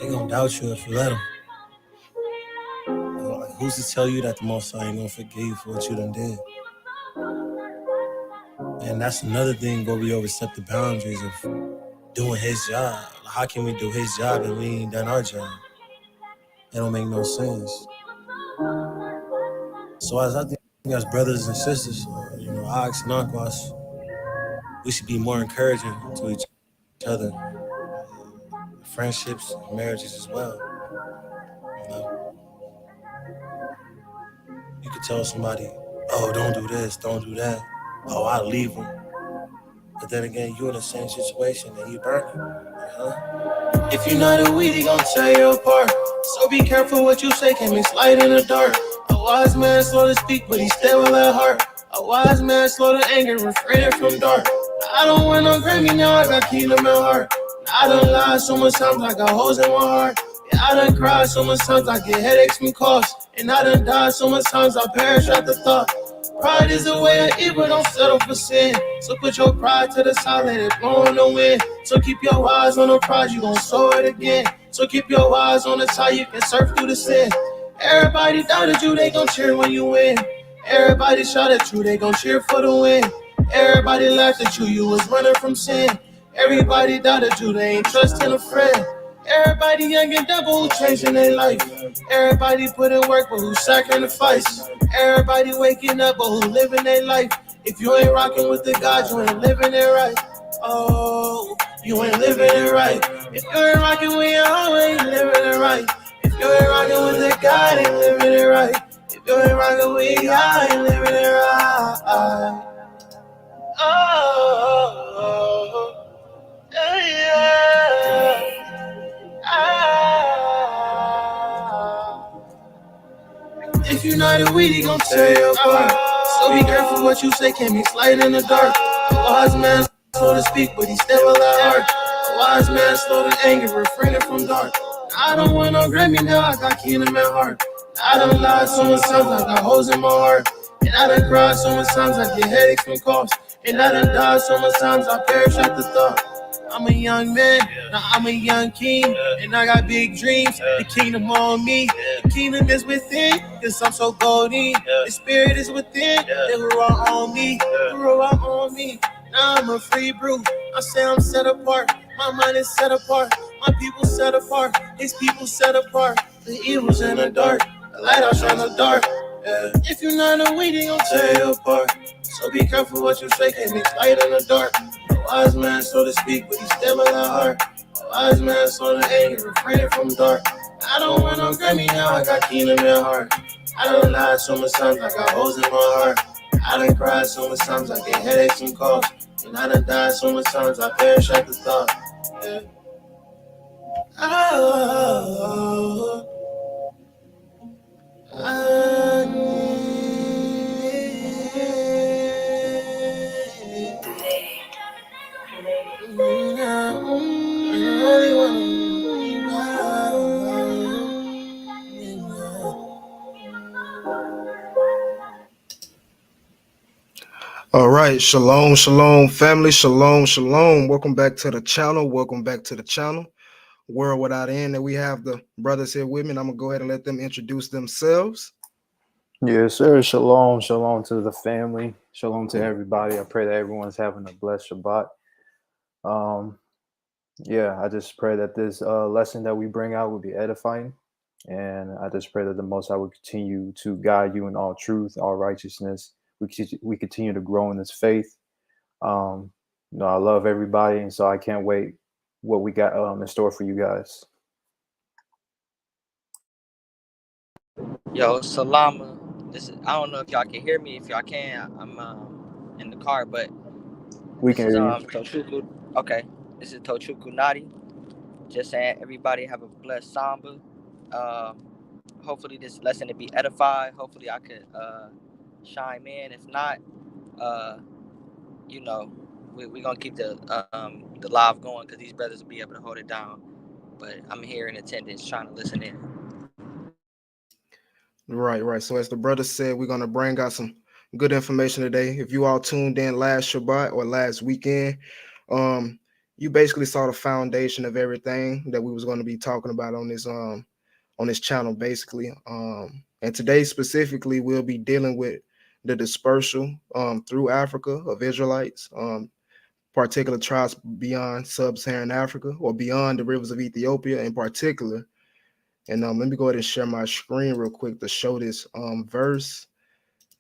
They gonna doubt you if you let them. Like, who's to tell you that the Most High ain't gonna forgive you for what you done did? And that's another thing where we overstep the boundaries of doing His job. How can we do His job and we ain't done our job? It don't make no sense. So as I think as brothers and sisters, I ask and uncles, we should be more encouraging to each other, friendships, marriages as well. You know, you could tell somebody, "Oh, don't do this, don't do that." Oh, I'll leave them. But then again, you're in the same situation and you burning. If you know the weed, he gon' tear you apart. So be careful what you say, can mix light in the dark. A wise man slow to speak, but he stable at heart. A wise man slow to anger, refraining from dark. I don't want no Grammy, now I got kingdom at heart. I done lied so much times, I got holes in my heart. Yeah, I done cried so much times, I get headaches from coughs. And I done died so much times, I perish at the thought. Pride is a way of evil, don't settle for sin. So put your pride to the side, let it blow on the wind. So keep your eyes on the prize, you gon' sow it again. So keep your eyes on the side, you can surf through the sin. Everybody doubted you, they gon' cheer when you win. Everybody shot at you, they gon' cheer for the win. Everybody laughed at you, you was running from sin. Everybody doubted you, they ain't trusting a friend. Everybody young and double who changing their life. Everybody put in work, but who sacrifice. Everybody waking up, but who living their life. If you ain't rocking with the God, you ain't living it right. Oh, you ain't living it right. If you ain't rocking with your home, ain't living it right. If you ain't rocking with the God, ain't living it right. If you ain't rocking with God, ain't living it right. Oh, yeah. If you not a weed, he gon' tear you apart. So be careful what you say, can't mix light in the dark. A wise man slow to speak, but he still at heart. A wise man slow to anger, refraining from dark. I don't want no Grammy, now I got kingdom at heart. I done lied so much times, I got holes in my heart. And I done cried so much times, I get headaches from coughs. And I done died so much times, I perish at the thought. I'm a young man, now I'm a young king, and I got big dreams. The kingdom on me, the kingdom is within, cause I'm so golden. The spirit is within, the Ruah on me, the Ruah on me. Now I'm a free brew, I say I'm set apart. My mind is set apart, my people set apart, his people set apart. The evil's in the dark, the light out shine the dark. If you're not a weed, they gon' tear you apart. So be careful what you say, can't mix light in the dark. A wise man, so to speak, but he's still at heart. A wise man, so to anger, refraining from dark. I don't want no Grammy, now I got kingdom at heart. I done lied so much times, I got holes in my heart. I done cried so much times, I get headaches and coughs. And I done died so much times, I perish at the thought. Yeah. Oh, All right, shalom, shalom, family, shalom, shalom. Welcome back to the channel. Welcome back to the channel. World Without End. And we have the brothers here with me. And I'm gonna go ahead and let them introduce themselves. Yes, sir. Shalom, shalom to the family. Shalom to everybody. I pray that everyone's having a blessed Shabbat. I just pray that this lesson that we bring out will be edifying. And I just pray that the Most High will continue to guide you in all truth, all righteousness. We continue to grow in this faith. I love everybody, and so I can't wait what we got in store for you guys. Yo, Salama. I don't know if y'all can hear me. If y'all can, I'm in the car, but We this can is hear you. Tochuku. Okay, this is Tochuku Nadi. Just saying, everybody have a blessed Samba. Hopefully this lesson to be edified. Hopefully I could chime in. If not, uh, we're gonna keep the live going because these brothers will be able to hold it down. But I'm here in attendance, trying to listen in. Right. So as the brother said, we're gonna bring out some good information today. If you all tuned in last Shabbat or last weekend, you basically saw the foundation of everything that we was going to be talking about on this channel, basically. And today specifically, we'll be dealing with the dispersal through Africa of Israelites, particular tribes beyond sub-Saharan Africa or beyond the rivers of Ethiopia in particular. And let me go ahead and share my screen real quick to show this verse.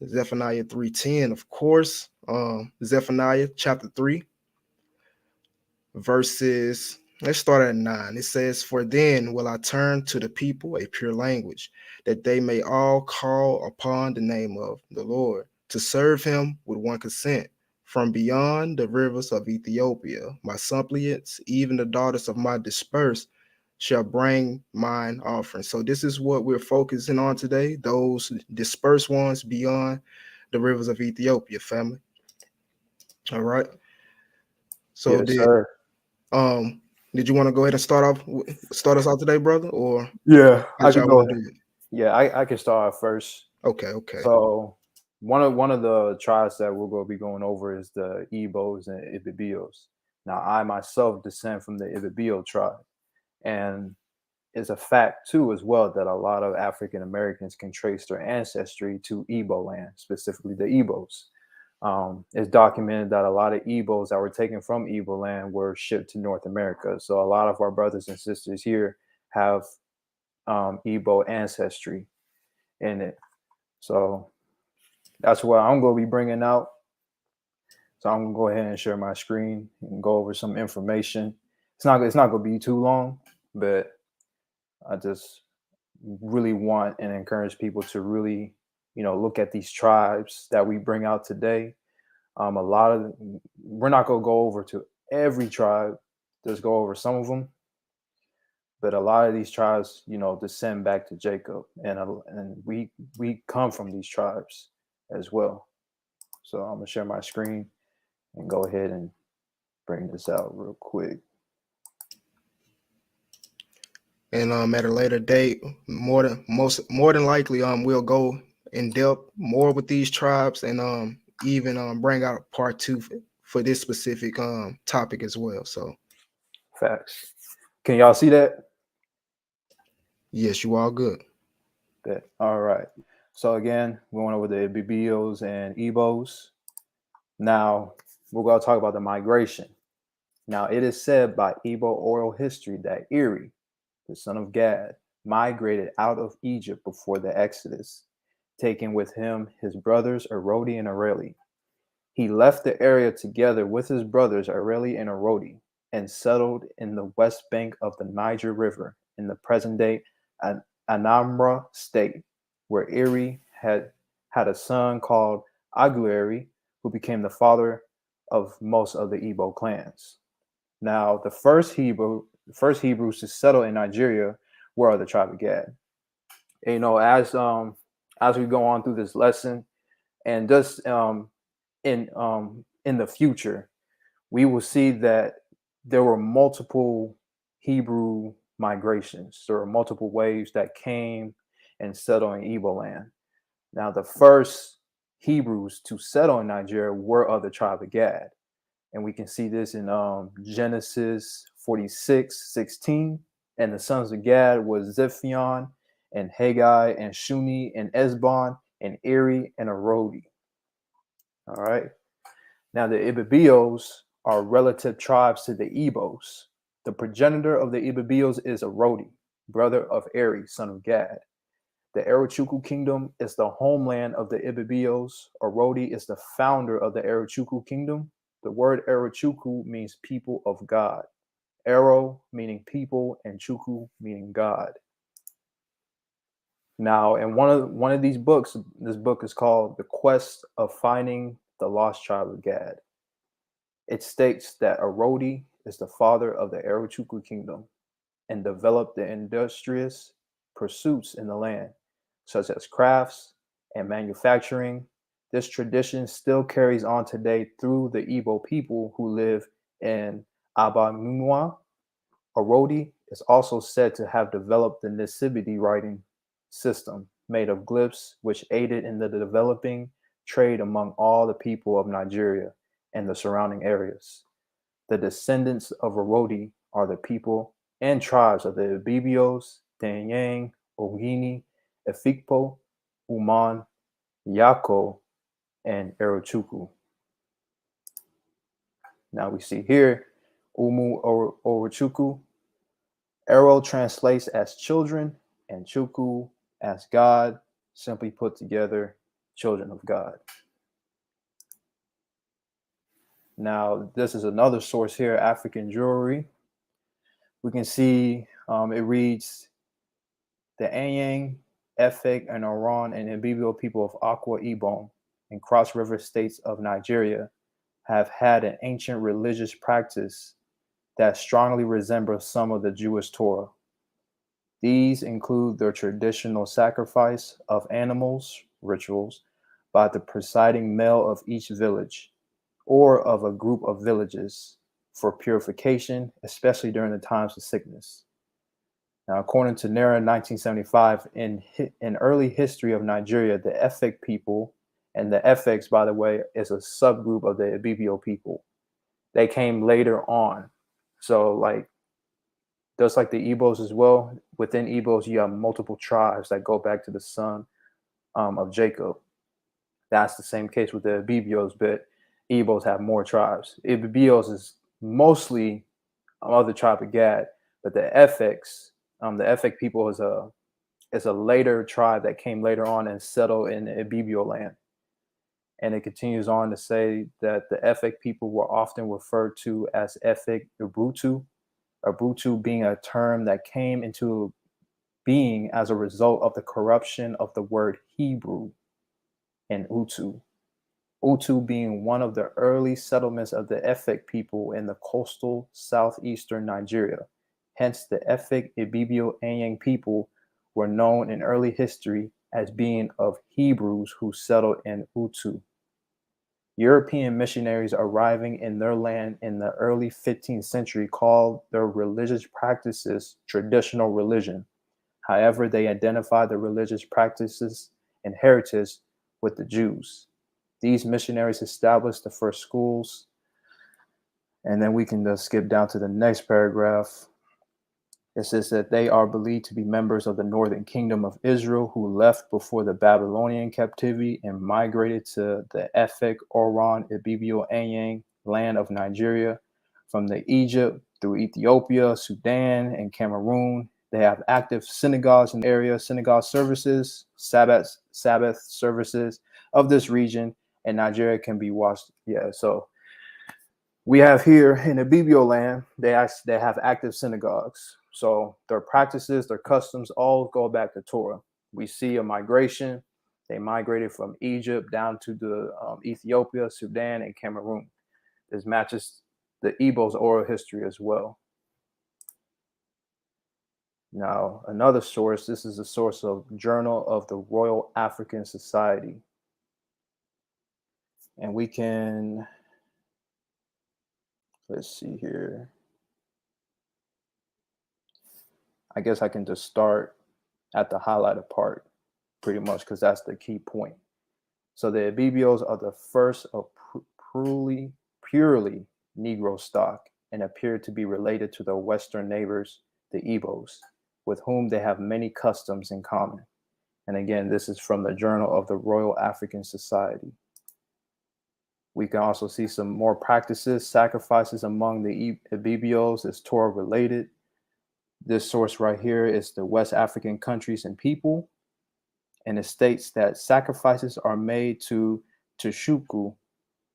Zephaniah 3:10, of course. Zephaniah chapter 3, verses, let's start at 9. It says, "For then will I turn to the people a pure language, that they may all call upon the name of the Lord, to serve him with one consent. From beyond the rivers of Ethiopia, my suppliants, even the daughters of my dispersed, shall bring mine offering." So this is what we're focusing on today, those dispersed ones beyond the rivers of Ethiopia, family. All right. So Yes, sir. did you want to go ahead and start us out today, brother, or Yeah, how I did could y'all go want to ahead. do it? Yeah, I can start off first. Okay. So one of the tribes that we're going to be going over is the Igbos and Ibibios. Now, I myself descend from the Ibibio tribe, and it's a fact too as well that a lot of African Americans can trace their ancestry to Igbo land, specifically the Igbos. It's documented that a lot of Igbos that were taken from Igbo land were shipped to North America. So a lot of our brothers and sisters here have Igbo ancestry in it. So that's what I'm going to be bringing out. So I'm going to go ahead and share my screen and go over some information. It's not going to be too long, but I just really want and encourage people to really, look at these tribes that we bring out today. We're not going to go over to every tribe, just go over some of them. But a lot of these tribes, descend back to Jacob, and we come from these tribes as well. So I'm gonna share my screen and go ahead and bring this out real quick. And at a later date, more than likely, we'll go in depth more with these tribes, and even bring out part 2 for this specific topic as well. So Facts. Can y'all see that? yes, you all good. All right. So again, we went over the Ibibios and Igbos. Now we're going to talk about the migration. Now it is said by Igbo oral history that Eri, the son of Gad, migrated out of Egypt before the Exodus, taking with him his brothers Arodi and Areli. He left the area together with his brothers Areli and Arodi and settled in the west bank of the Niger River in the present-day Anambra State, where Eri had a son called Agueri, who became the father of most of the Igbo clans. Now, the first Hebrews to settle in Nigeria were the tribe of Gad. And, as we go on through this lesson, and just in the future, we will see that there were multiple Hebrew migrations. There were multiple waves that came and settled in Igbo land. Now, the first Hebrews to settle in Nigeria were of the tribe of Gad. And we can see this in Genesis 46:16. And the sons of Gad was Ziphion and Haggai and Shuni and Esbon and Eri and Arodi. All right. Now the Ibibios are relative tribes to the Igbos. The progenitor of the Ibibios is Arodi, brother of Eri, son of Gad. The Arachuku kingdom is the homeland of the Ibibios. Arodi is the founder of the Arachuku kingdom. The word Arachuku means people of God. Aro meaning people and Chuku meaning God. Now, in one of these books, this book is called The Quest of Finding the Lost Tribe of Gad. It states that Arodi is the father of the Arachuku kingdom and developed the industrious pursuits in the land, such as crafts and manufacturing. This tradition still carries on today through the Igbo people who live in Abamimwa. Arodi is also said to have developed the Nisibidi writing system made of glyphs, which aided in the developing trade among all the people of Nigeria and the surrounding areas. The descendants of Arodi are the people and tribes of the Ibibios, Danyang, Ogini, Efikpo, Uman, Yako, and Erochuku. Now we see here Umu Orochuku. Ero translates as children and Chuku as God, simply put together, children of God. Now, this is another source here, African Jewelry. We can see it reads, the Anyang, Efik, and Oran and Ibibio people of Akwa Ibom and Cross River states of Nigeria have had an ancient religious practice that strongly resembles some of the Jewish Torah. These include their traditional sacrifice of animals, rituals, by the presiding male of each village or of a group of villages for purification, especially during the times of sickness. Now, according to NERA 1975, in early history of Nigeria, the Efik people, and the Efiks, by the way, is a subgroup of the Ibibio people. They came later on. So, like, just like the Igbos as well, within Igbos, you have multiple tribes that go back to the son of Jacob. That's the same case with the Ibibios, but Igbos have more tribes. Ibibios is mostly of the tribe of Gad, but the Efik people is a later tribe that came later on and settled in the Ibibio land. And it continues on to say that the Efik people were often referred to as Efik Ubuntu, Ubuntu being a term that came into being as a result of the corruption of the word Hebrew and Utu. Utu being one of the early settlements of the Efik people in the coastal southeastern Nigeria. Hence, the Efik Ibibio Anyang people were known in early history as being of Hebrews who settled in Utu. European missionaries arriving in their land in the early 15th century called their religious practices traditional religion. However, they identified the religious practices and heritage with the Jews. These missionaries established the first schools. And then we can skip down to the next paragraph. It says that they are believed to be members of the northern kingdom of Israel who left before the Babylonian captivity and migrated to the Efik, Oran, Ibibio, Anyang land of Nigeria from the Egypt through Ethiopia, Sudan, and Cameroon. They have active synagogues in the area, synagogue services, Sabbath services of this region, and Nigeria can be watched. Yeah, so we have here in Ibibio land, they have active synagogues. So their practices, their customs all go back to Torah. We see a migration. They migrated from Egypt down to the Ethiopia, Sudan, and Cameroon. This matches the Igbo's oral history as well. Now, another source, this is a source of Journal of the Royal African Society. And we can, let's see here. I guess I can just start at the highlighted part pretty much because that's the key point. So the Ibibios are the first of purely Negro stock and appear to be related to their Western neighbors, the Igbos, with whom they have many customs in common. And again, this is from the Journal of the Royal African Society. We can also see some more practices, sacrifices among the Ibibios is Torah related. This source right here is the West African countries and people. And it states that sacrifices are made to Teshuku,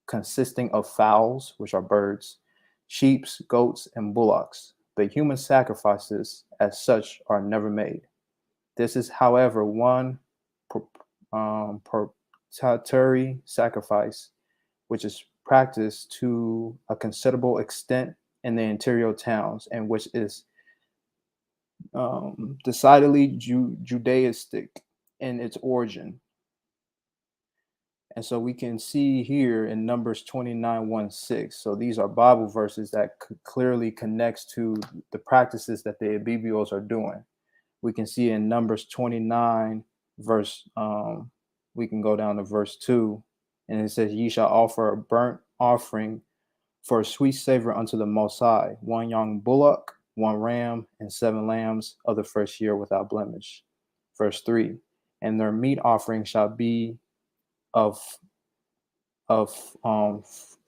consisting of fowls, which are birds, sheep, goats, and bullocks. But human sacrifices as such are never made. This is, however, one propitiatory sacrifice, which is practiced to a considerable extent in the interior towns, and which is decidedly Judaistic in its origin. And so we can see here in Numbers 29:1-6. So these are Bible verses that clearly connects to the practices that the Ibibios are doing. We can see in Numbers 29 verse, we can go down to verse 2, and it says, "Ye shall offer a burnt offering for a sweet savor unto the Most High, 1 young bullock, 1 ram, and 7 lambs of the first year without blemish. Verse 3, and their meat offering shall be of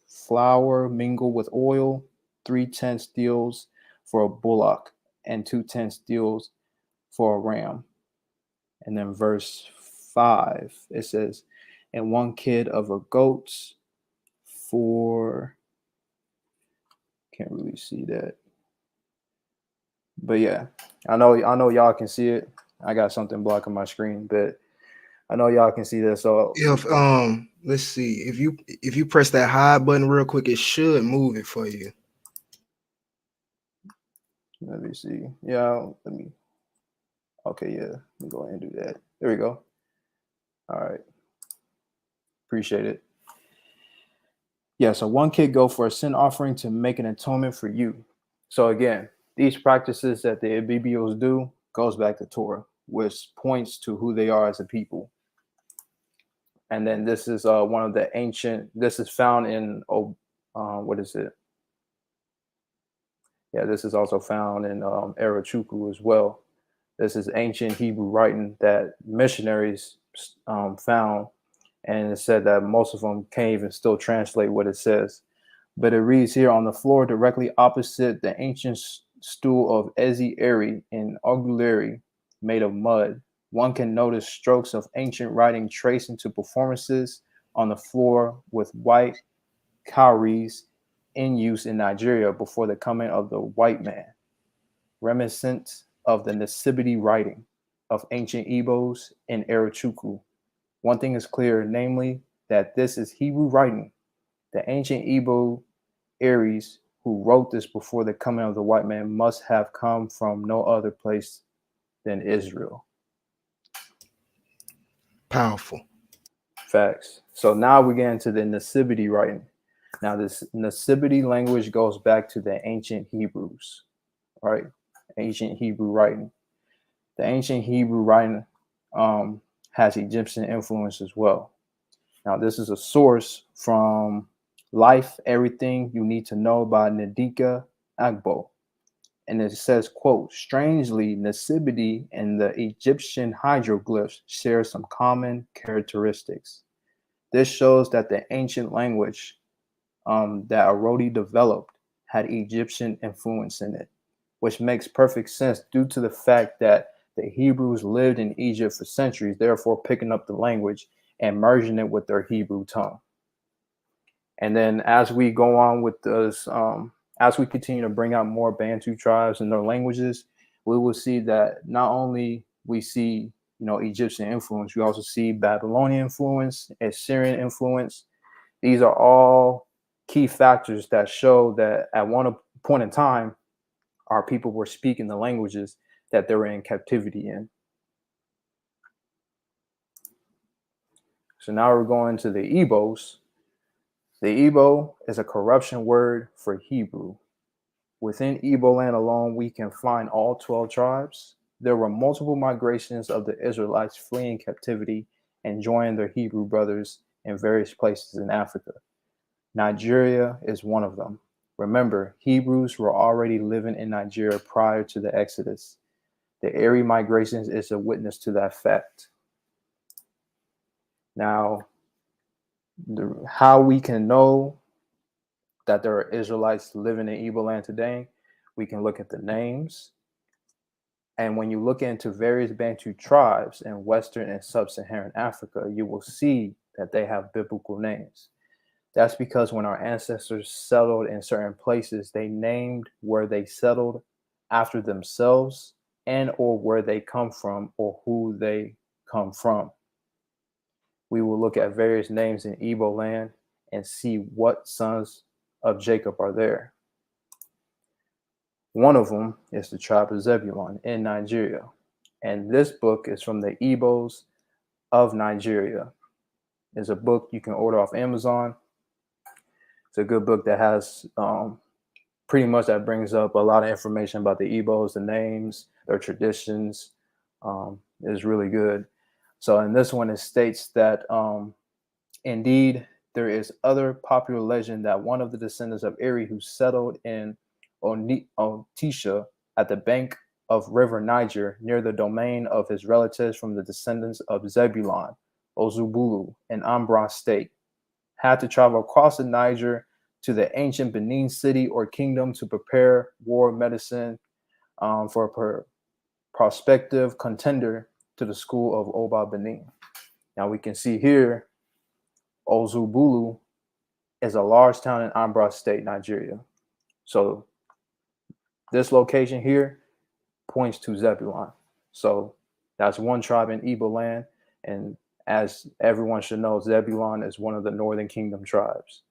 flour mingled with oil, 3 tenths deals for a bullock, and 2 tenths deals for a ram. And then verse 5, it says, and 1 kid of a goat for, can't really see that. But yeah, I know y'all can see it. I got something blocking my screen, but I know y'all can see this. So If let's see, if you press that hide button real quick, it should move it for you. let me see. Yeah, okay, yeah, let me go ahead and do that. There we go. All right. Appreciate it. Yeah, so 1 kid go for a sin offering to make an atonement for you. So again, these practices that the Ibibios do goes back to Torah, which points to who they are as a people. And then this is one of the ancient, this is found in, what is it? Yeah, this is also found in Arachuku as well. This is ancient Hebrew writing that missionaries found, and it said that most of them can't even still translate what it says. But it reads here, on the floor directly opposite the ancient stool of Ezi Eri in Augulari, made of mud, one can notice strokes of ancient writing traced into performances on the floor with white cowries in use in Nigeria before the coming of the white man, reminiscent of the Nasibiti writing of ancient Igbos in Arachuku. One thing is clear, namely that this is Hebrew writing. The ancient Igbo Aries who wrote this before the coming of the white man must have come from no other place than Israel. Powerful. Facts. So now we get into the Nasibiti writing. Now this Nasibiti language goes back to the ancient Hebrews, right? Ancient Hebrew writing. The ancient Hebrew writing has Egyptian influence as well. Now this is a source from Life, Everything You Need to Know by Ndika Agbo. And it says, quote, strangely, Nasibiti and the Egyptian hieroglyphs share some common characteristics. This shows that the ancient language that Arodi developed had Egyptian influence in it, which makes perfect sense due to the fact that the Hebrews lived in Egypt for centuries, therefore picking up the language and merging it with their Hebrew tongue. And then as we go on with this, as we continue to bring out more Bantu tribes and their languages, we will see that not only we see, Egyptian influence, we also see Babylonian influence, Assyrian influence. These are all key factors that show that at one point in time, our people were speaking the languages that they were in captivity in. So now we're going to the Igbos. The Igbo is a corruption word for Hebrew. Within Igbo land alone, we can find all 12 tribes. There were multiple migrations of the Israelites fleeing captivity and joining their Hebrew brothers in various places in Africa. Nigeria is one of them. Remember, Hebrews were already living in Nigeria prior to the Exodus. The Eri migrations is a witness to that fact. Now, how we can know that there are Israelites living in Igbo land today, we can look at the names. And when you look into various Bantu tribes in Western and Sub-Saharan Africa, you will see that they have biblical names. That's because when our ancestors settled in certain places, they named where they settled after themselves and or where they come from or who they come from. We will look at various names in Igbo land and see what sons of Jacob are there. One of them is the tribe of Zebulun in Nigeria. And this book is from the Igbos of Nigeria. It's a book you can order off Amazon. It's a good book that has pretty much that brings up a lot of information about the Igbos, the names, their traditions. Is really good. So in this one, it states that indeed there is other popular legend that one of the descendants of Eri who settled in Otisha at the bank of River Niger near the domain of his relatives from the descendants of Zebulon, Ozubulu, and Ambra state, had to travel across the Niger to the ancient Benin city or kingdom to prepare war medicine for a prospective contender to the school of Oba Benin. Now we can see here, Ozubulu is a large town in Ambra state, Nigeria. So this location here points to Zebulon. So that's one tribe in Igbo land. And as everyone should know, Zebulon is one of the Northern Kingdom tribes.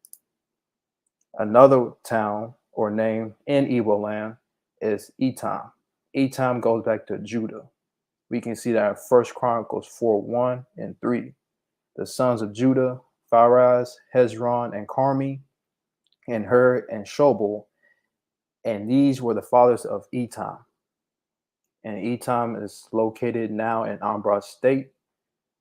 Another town or name in Igbo land is Etam. Etam goes back to Judah. We can see that in 1 Chronicles 4:1 and 3. The sons of Judah, Pharaz, Hezron, and Carmi, and Hur and Shobal, and these were the fathers of Etam. And Etam is located now in Ambra state.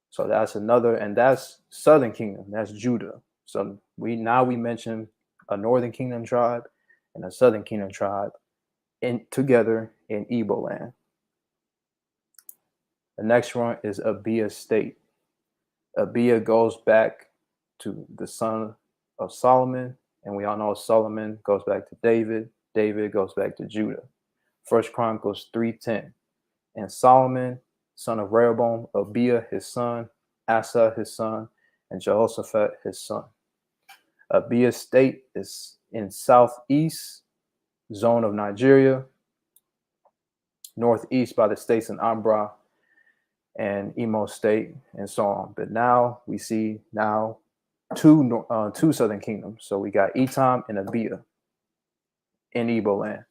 So that's another, and that's Southern Kingdom, that's Judah. So we mention a Northern Kingdom tribe and a Southern Kingdom tribe together in Igbo land. The next one is Abia state. Abia goes back to the son of Solomon, and we all know Solomon goes back to David. David goes back to Judah. 1 Chronicles 3:10. And Solomon, son of Rehoboam, Abia his son, Asa his son, and Jehoshaphat his son. Abia state is in southeast zone of Nigeria, northeast by the states in Ambra and Imo state, and so on. But now we see two southern kingdoms. So we got Etam and Abia in Igbo land.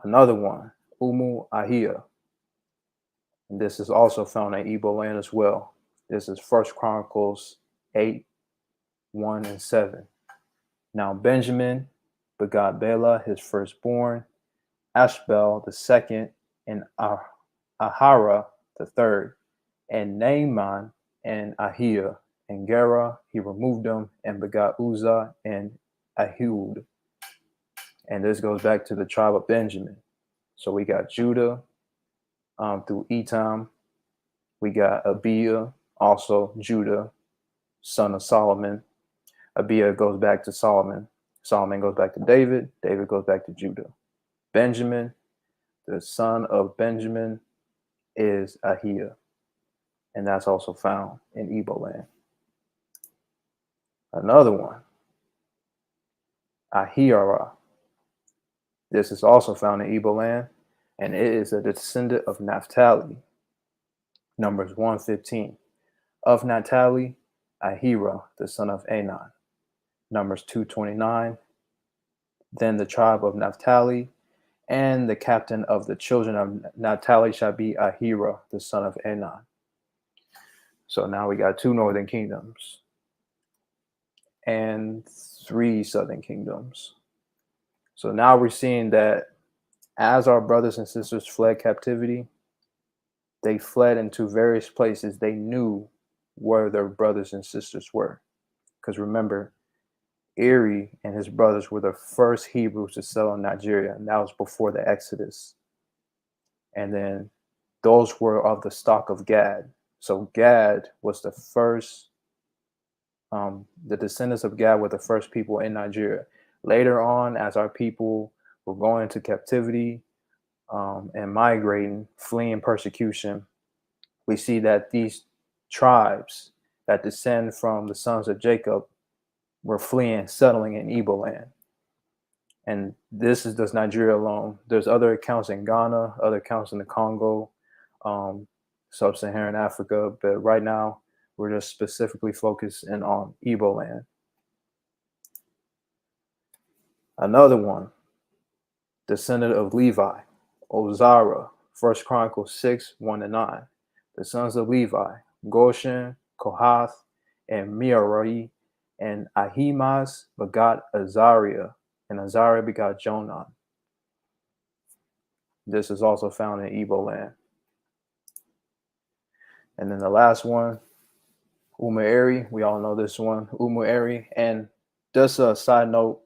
Another one, Umu Ahia. And this is also found in Igbo land as well. This is 1 Chronicles 8:1 and 7. Now Benjamin begot Bela, his firstborn, Ashbel the second, and Ahara the third, and Naaman and Ahia, and Gera he removed them and begot Uzzah and Ahud. And this goes back to the tribe of Benjamin. So we got Judah through Etam. We got Abia, also Judah, son of Solomon. Abia goes back to Solomon. Solomon goes back to David. David goes back to Judah. Benjamin, the son of Benjamin, is Ahia. And that's also found in Igbo land. Another one, Ahiara. This is also found in Igbo land, and it is a descendant of Naphtali. Numbers 1:15. Of Naphtali, Ahira, the son of Anan. Numbers 2:29. Then the tribe of Naphtali, and the captain of the children of Naphtali shall be Ahira, the son of Anan. So now we got two northern kingdoms and three southern kingdoms. So now we're seeing that as our brothers and sisters fled captivity, they fled into various places they knew where their brothers and sisters were. Because remember, Eri and his brothers were the first Hebrews to settle in Nigeria, and that was before the Exodus. And then those were of the stock of Gad. So Gad was the first, the descendants of Gad were the first people in Nigeria. Later on, as our people were going into captivity and migrating, fleeing persecution, we see that these tribes that descend from the sons of Jacob were fleeing, settling in Igbo land. And this is just Nigeria alone. There's other accounts in Ghana, other accounts in the Congo, sub-Saharan Africa, but right now we're just specifically focusing on Igbo land. Another one, descendant of Levi, Ozara, 1 Chronicles 6:1-9. The sons of Levi, Goshen, Kohath, and Merari, and Ahimaaz begot Azariah, and Azariah begot Jonan. This is also found in Igbo land. And then the last one, Umueri, we all know this one, Umueri. And just a side note,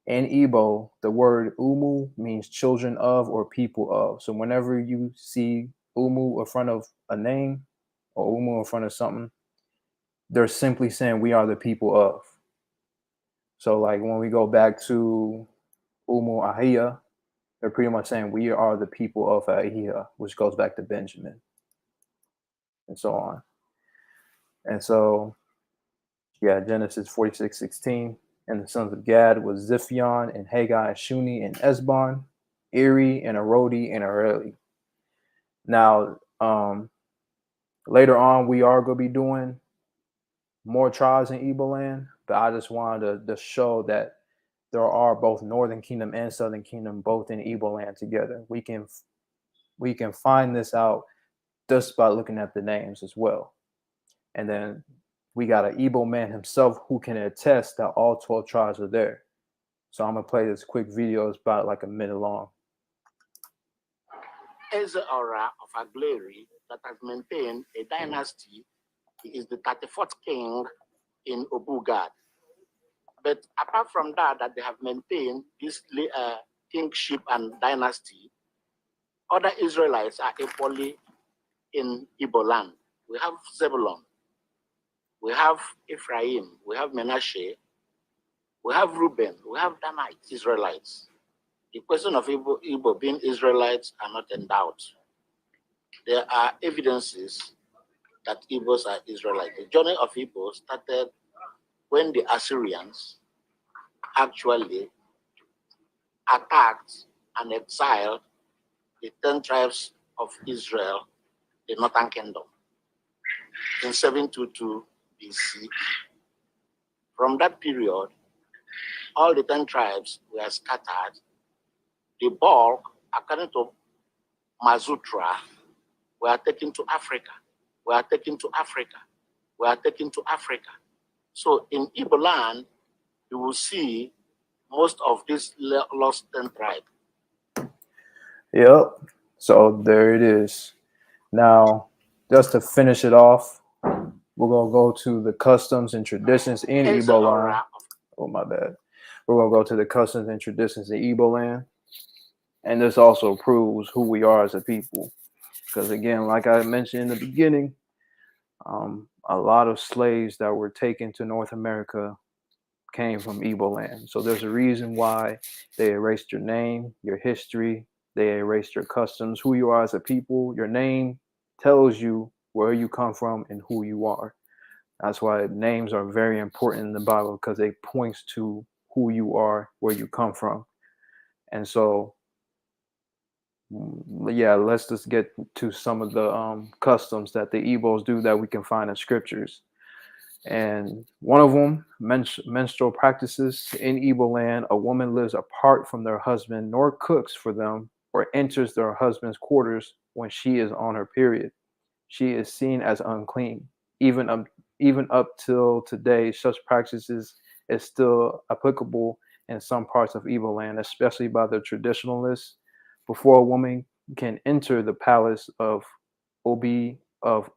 in Igbo, the word Umu means children of or people of. So whenever you see Umu in front of a name or Umu in front of something, they're simply saying we are the people of. So like when we go back to Umu Ahia, they're pretty much saying we are the people of Ahia, which goes back to Benjamin and so on. And so, yeah, Genesis 46:16. And the sons of Gad was Ziphion and Haggai and Shuni and Esbon, Eri and Arodi and Areli. Now, later on, we are going to be doing more tribes in Igbo land, but I just wanted to show that there are both Northern Kingdom and Southern Kingdom both in Igbo land together. We can find this out just by looking at the names as well. And then we got an Igbo man himself who can attest that all 12 tribes are there. So I'm going to play this quick video. It's about like a minute long. Ezra of Agleri that has maintained a dynasty. He is the 34th king in Obugad. But apart from that they have maintained this kingship and dynasty, other Israelites are equally in Igbo land. We have Zebulun, we have Ephraim, we have Menashe, we have Reuben, we have Danite Israelites. The question of Igbo being Israelites are not in doubt. There are evidences that Igbos are Israelites. The journey of Igbo started when the Assyrians actually attacked and exiled the 10 tribes of Israel, the Northern Kingdom, in 722 BC. From that period, all the 10 tribes were scattered. The bulk, according to Mazutra, were taken to Africa. Were taken to Africa. Were taken to Africa. So in Igbo land, you will see most of these lost 10 tribes. Yep. So there it is. Now, just to finish it off, we're going to go to the customs and traditions in Igbo land. Oh, my bad. We're going to go to the customs and traditions in Igbo land. And this also proves who we are as a people. Because again, like I mentioned in the beginning, a lot of slaves that were taken to North America came from Igbo land. So there's a reason why they erased your name, your history, they erased your customs, who you are as a people. Your name tells you where you come from and who you are. That's why names are very important in the Bible, because they points to who you are, where you come from. And so, yeah, let's just get to some of the customs that the Igbos do that we can find in scriptures. And one of them, menstrual practices. In Igbo land, a woman lives apart from their husband, nor cooks for them, or enters their husband's quarters when she is on her period. She is seen as unclean. Even up till today, such practices is still applicable in some parts of Igbo land, especially by the traditionalists. Before a woman can enter the palace of Obi of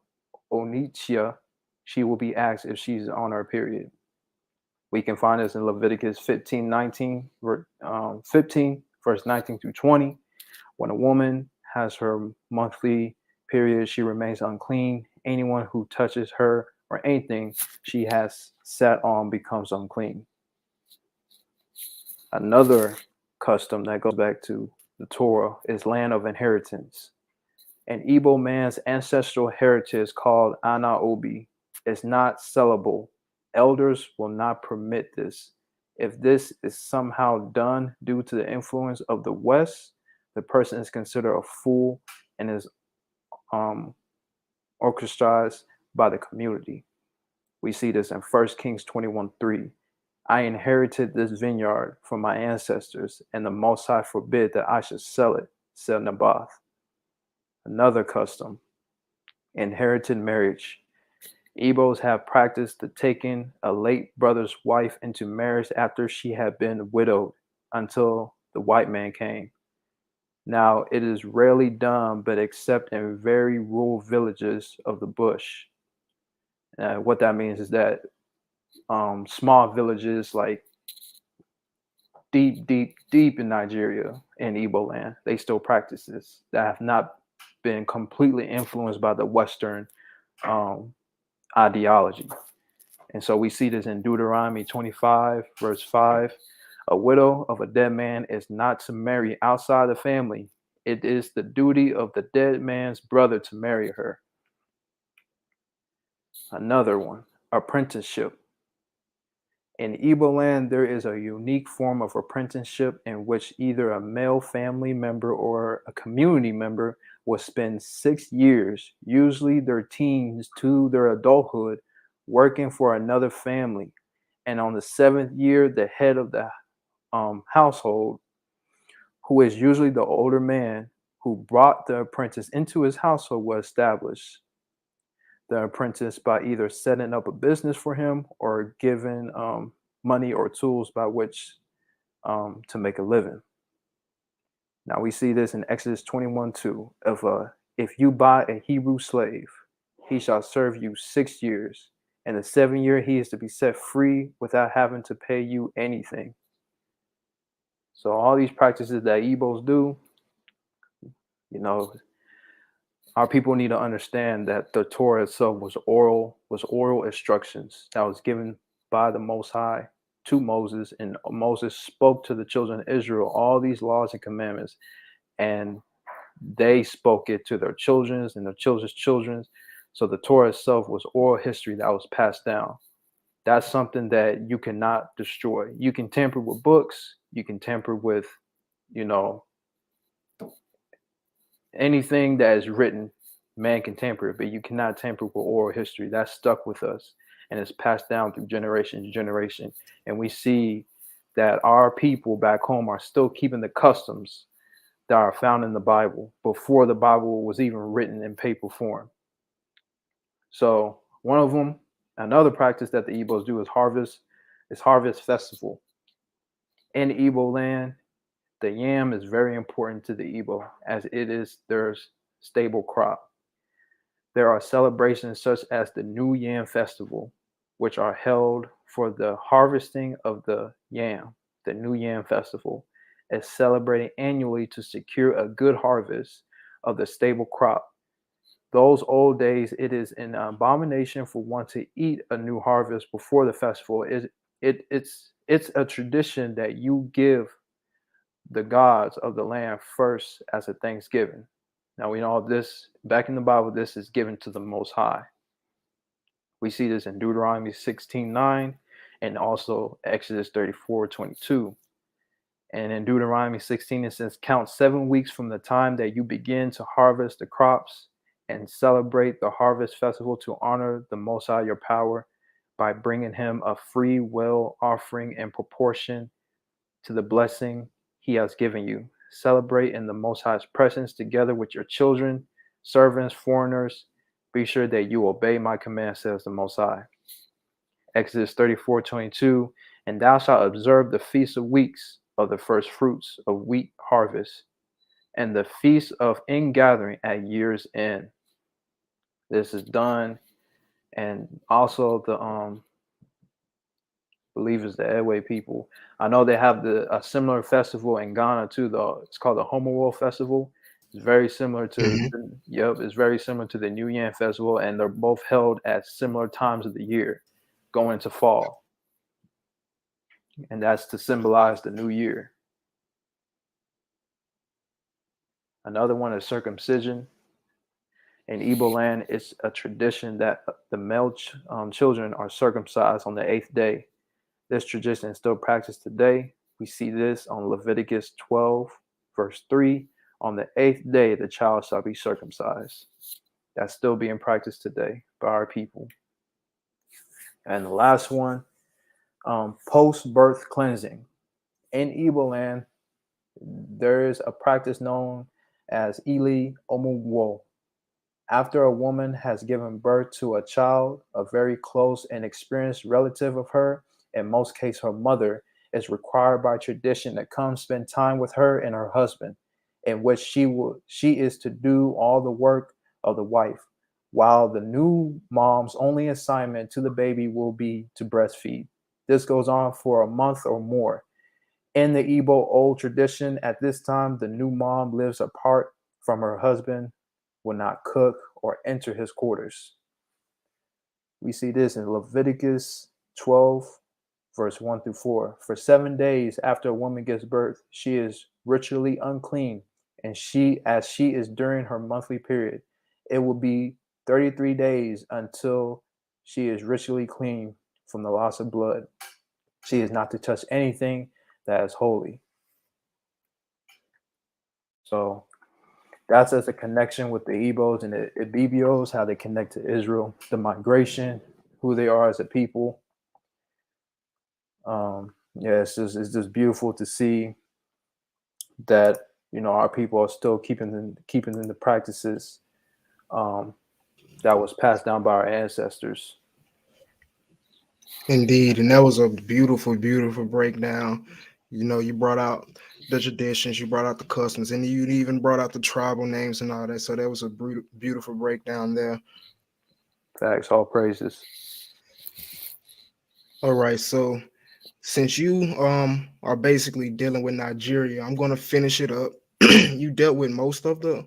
Onichia, she will be asked if she's on her period. We can find this in Leviticus 15, verse 19 through 20. When a woman has her monthly period, she remains unclean. Anyone who touches her or anything she has sat on becomes unclean. Another custom that goes back to the Torah is land of inheritance. An Igbo man's ancestral heritage called Ana Obi is not sellable. Elders will not permit this. If this is somehow done due to the influence of the West, the person is considered a fool and is orchestrated by the community. We see this in 1 Kings 21:3. I inherited this vineyard from my ancestors, and the Most High forbid that I should sell it, said Naboth. Another custom, inherited marriage. Igbos have practiced the taking a late brother's wife into marriage after she had been widowed until the white man came. Now, it is rarely done, but except in very rural villages of the bush. What that means is that small villages like deep in Nigeria and Igbo land, they still practice this, that have not been completely influenced by the Western ideology. And so we see this in Deuteronomy 25, verse 5. A widow of a dead man is not to marry outside the family. It is the duty of the dead man's brother to marry her. Another one, apprenticeship. In Igbo land, there is a unique form of apprenticeship in which either a male family member or a community member will spend 6 years, usually their teens to their adulthood, working for another family. And on the 7th year, the head of the household, who is usually the older man who brought the apprentice into his household, will establish the apprentice by either setting up a business for him or giving money or tools by which to make a living. Now we see this in Exodus 21:2. If you buy a Hebrew slave, he shall serve you 6 years, and the 7th year he is to be set free without having to pay you anything. So all these practices that Igbos do, our people need to understand that the Torah itself was oral instructions that was given by the Most High to Moses, and Moses spoke to the children of Israel all these laws and commandments, and they spoke it to their children and their children's children. So the Torah itself was oral history that was passed down. That's something that you cannot destroy. You can tamper with books, you can tamper with, anything that is written, man can tamper it, but you cannot tamper with oral history. That's stuck with us, and it's passed down through generation to generation. And we see that our people back home are still keeping the customs that are found in the Bible before the Bible was even written in paper form. So one of them, another practice that the Igbos do is harvest festival. In Igbo land, the yam is very important to the Igbo as it is their stable crop. There are celebrations such as the New Yam Festival, which are held for the harvesting of the yam. The New Yam Festival is celebrated annually to secure a good harvest of the stable crop. Those old days, it is an abomination for one to eat a new harvest before the festival. It's a tradition that you give the gods of the land first as a thanksgiving. Now we know this, back in the Bible, this is given to the Most High. We see this in Deuteronomy 16:9 and also Exodus 34:22. And in Deuteronomy 16, it says, count 7 weeks from the time that you begin to harvest the crops and celebrate the harvest festival to honor the Most High your power by bringing him a free will offering in proportion to the blessing he has given you. Celebrate in the Most High's presence together with your children, servants, foreigners. Be sure that you obey my command, says the Most High. Exodus 34:22, and thou shalt observe the feast of weeks of the first fruits of wheat harvest, and the feast of ingathering at year's end. This is done, and also the believers, the Ewe people. I know they have a similar festival in Ghana too, though. It's called the Homo World Festival. It's very similar to it's very similar to the New Year Festival, and they're both held at similar times of the year, going into fall. And that's to symbolize the new year. Another one is circumcision. In Igbo land, it's a tradition that the male children are circumcised on the 8th day. This tradition is still practiced today. We see this on Leviticus 12, verse 3. On the 8th day, the child shall be circumcised. That's still being practiced today by our people. And the last one, post-birth cleansing. In Igbo land, there is a practice known as Ili Omugwo. After a woman has given birth to a child, a very close and experienced relative of her, in most cases her mother, is required by tradition to come spend time with her and her husband, in which she is to do all the work of the wife. while the new mom's only assignment to the baby will be to breastfeed. This goes on for a month or more. In the Igbo old tradition, at this time, the new mom lives apart from her husband, will not cook or enter his quarters. We see this in Leviticus 12, verse 1 through 4. For 7 days after a woman gives birth, she is ritually unclean, and as she is during her monthly period. It will be 33 days until she is ritually clean from the loss of blood. She is not to touch anything that is holy. So that's as a connection with the Igbos and the Ibibios, how they connect to Israel, the migration, who they are as a people. Yeah, it's just beautiful to see that, you know, our people are still keeping in the practices that was passed down by our ancestors. Indeed, and that was a beautiful, beautiful breakdown. You know, you brought out the traditions, you brought out the customs, and you even brought out the tribal names and all that. So that was a beautiful breakdown there. Facts, all praises. All right, so since you are basically dealing with Nigeria, I'm gonna finish it up. You dealt with most of the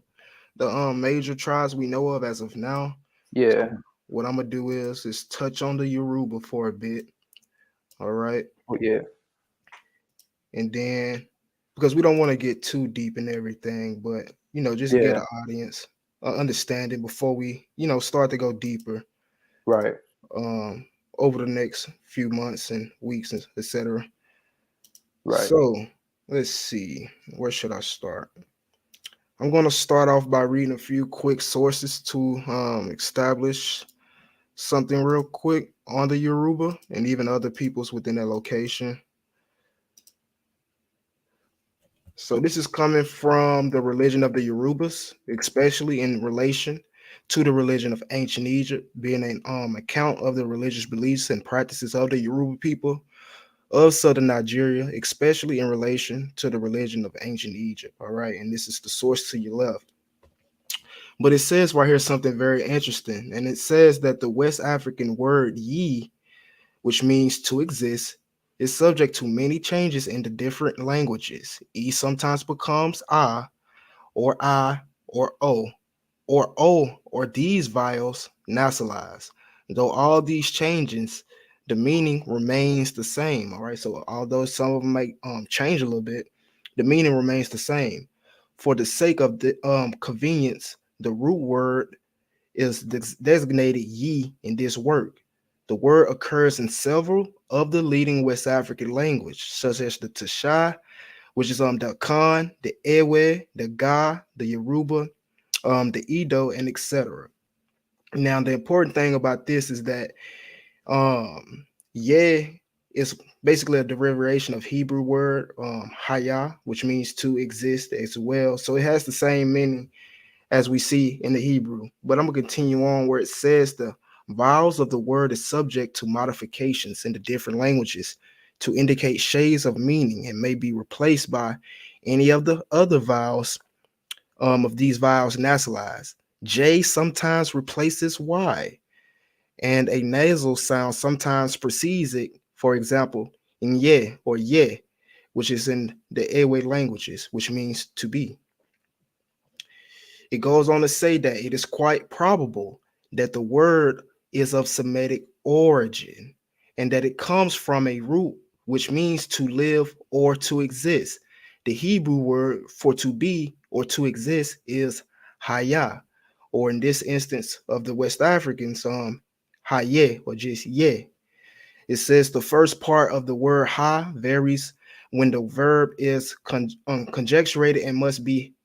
major tribes we know of as of now. Yeah. So what I'm gonna do is touch on the Yoruba for a bit. All right. Oh, yeah. And then because we don't want to get too deep in everything, but you know, just get Yeah. an audience understanding before we, you know, start to go deeper Right. um over the next few months and weeks, etc. Right. So let's see, where should I start? I'm going to start off by reading a few quick sources to establish something real quick on the Yoruba and even other peoples within that location. So this is coming from the religion of the Yorubas, especially in relation to the religion of ancient Egypt, being an account of the religious beliefs and practices of the Yoruba people of southern Nigeria, especially in relation to the religion of ancient Egypt. All right, and this is the source to your left. But it says right here something very interesting, and it says that the West African word "ye," which means to exist, is subject to many changes in the different languages. E sometimes becomes I, or O, or these vowels nasalize. Though all these changes, the meaning remains the same. All right. So although some of them may change a little bit, the meaning remains the same. For the sake of the convenience, the root word is designated ye in this work. The word occurs in several of the leading West African languages, such as the Tashai, which is the Khan, the Ewe, the Ga, the Yoruba, the Edo, and etc. Now, the important thing about this is that yeah is basically a derivation of Hebrew word haya, which means to exist as well. So it has the same meaning as we see in the Hebrew. But I'm gonna continue on where it says the vowels of the word is subject to modifications in the different languages to indicate shades of meaning and may be replaced by any of the other vowels of these vowels nasalized. J sometimes replaces Y, and a nasal sound sometimes precedes it. For example, in ye or ye, which is in the Ewe languages, which means to be. It goes on to say that it is quite probable that the word is of Semitic origin and that it comes from a root which means to live or to exist. The Hebrew word for to be or to exist is haya, or in this instance of the West Africans, haye or just ye. It says the first part of the word ha varies when the verb is conjecturated and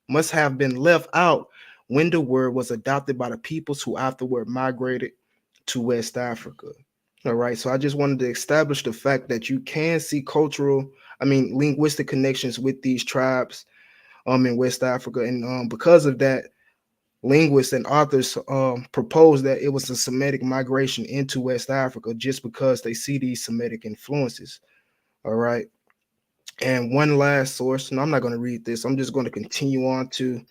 must have been left out when the word was adopted by the peoples who afterward migrated to West Africa. All right, so I just wanted to establish the fact that you can see linguistic connections with these tribes in West Africa, and because of that, linguists and authors propose that it was a Semitic migration into West Africa just because they see these Semitic influences. All right. And one last source, and I'm not going to read this, I'm just going to continue on to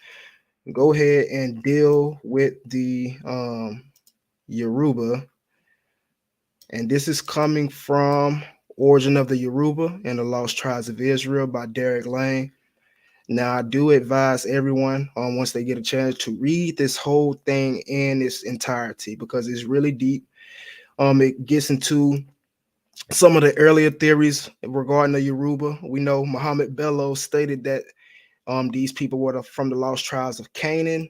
go ahead and deal with the Yoruba. And this is coming from Origin of the Yoruba and the Lost Tribes of Israel by Derek Lang. Now, I do advise everyone once they get a chance to read this whole thing in its entirety because it's really deep. It gets into some of the earlier theories regarding the Yoruba. We know Muhammad Bello stated that these people were from the lost tribes of Canaan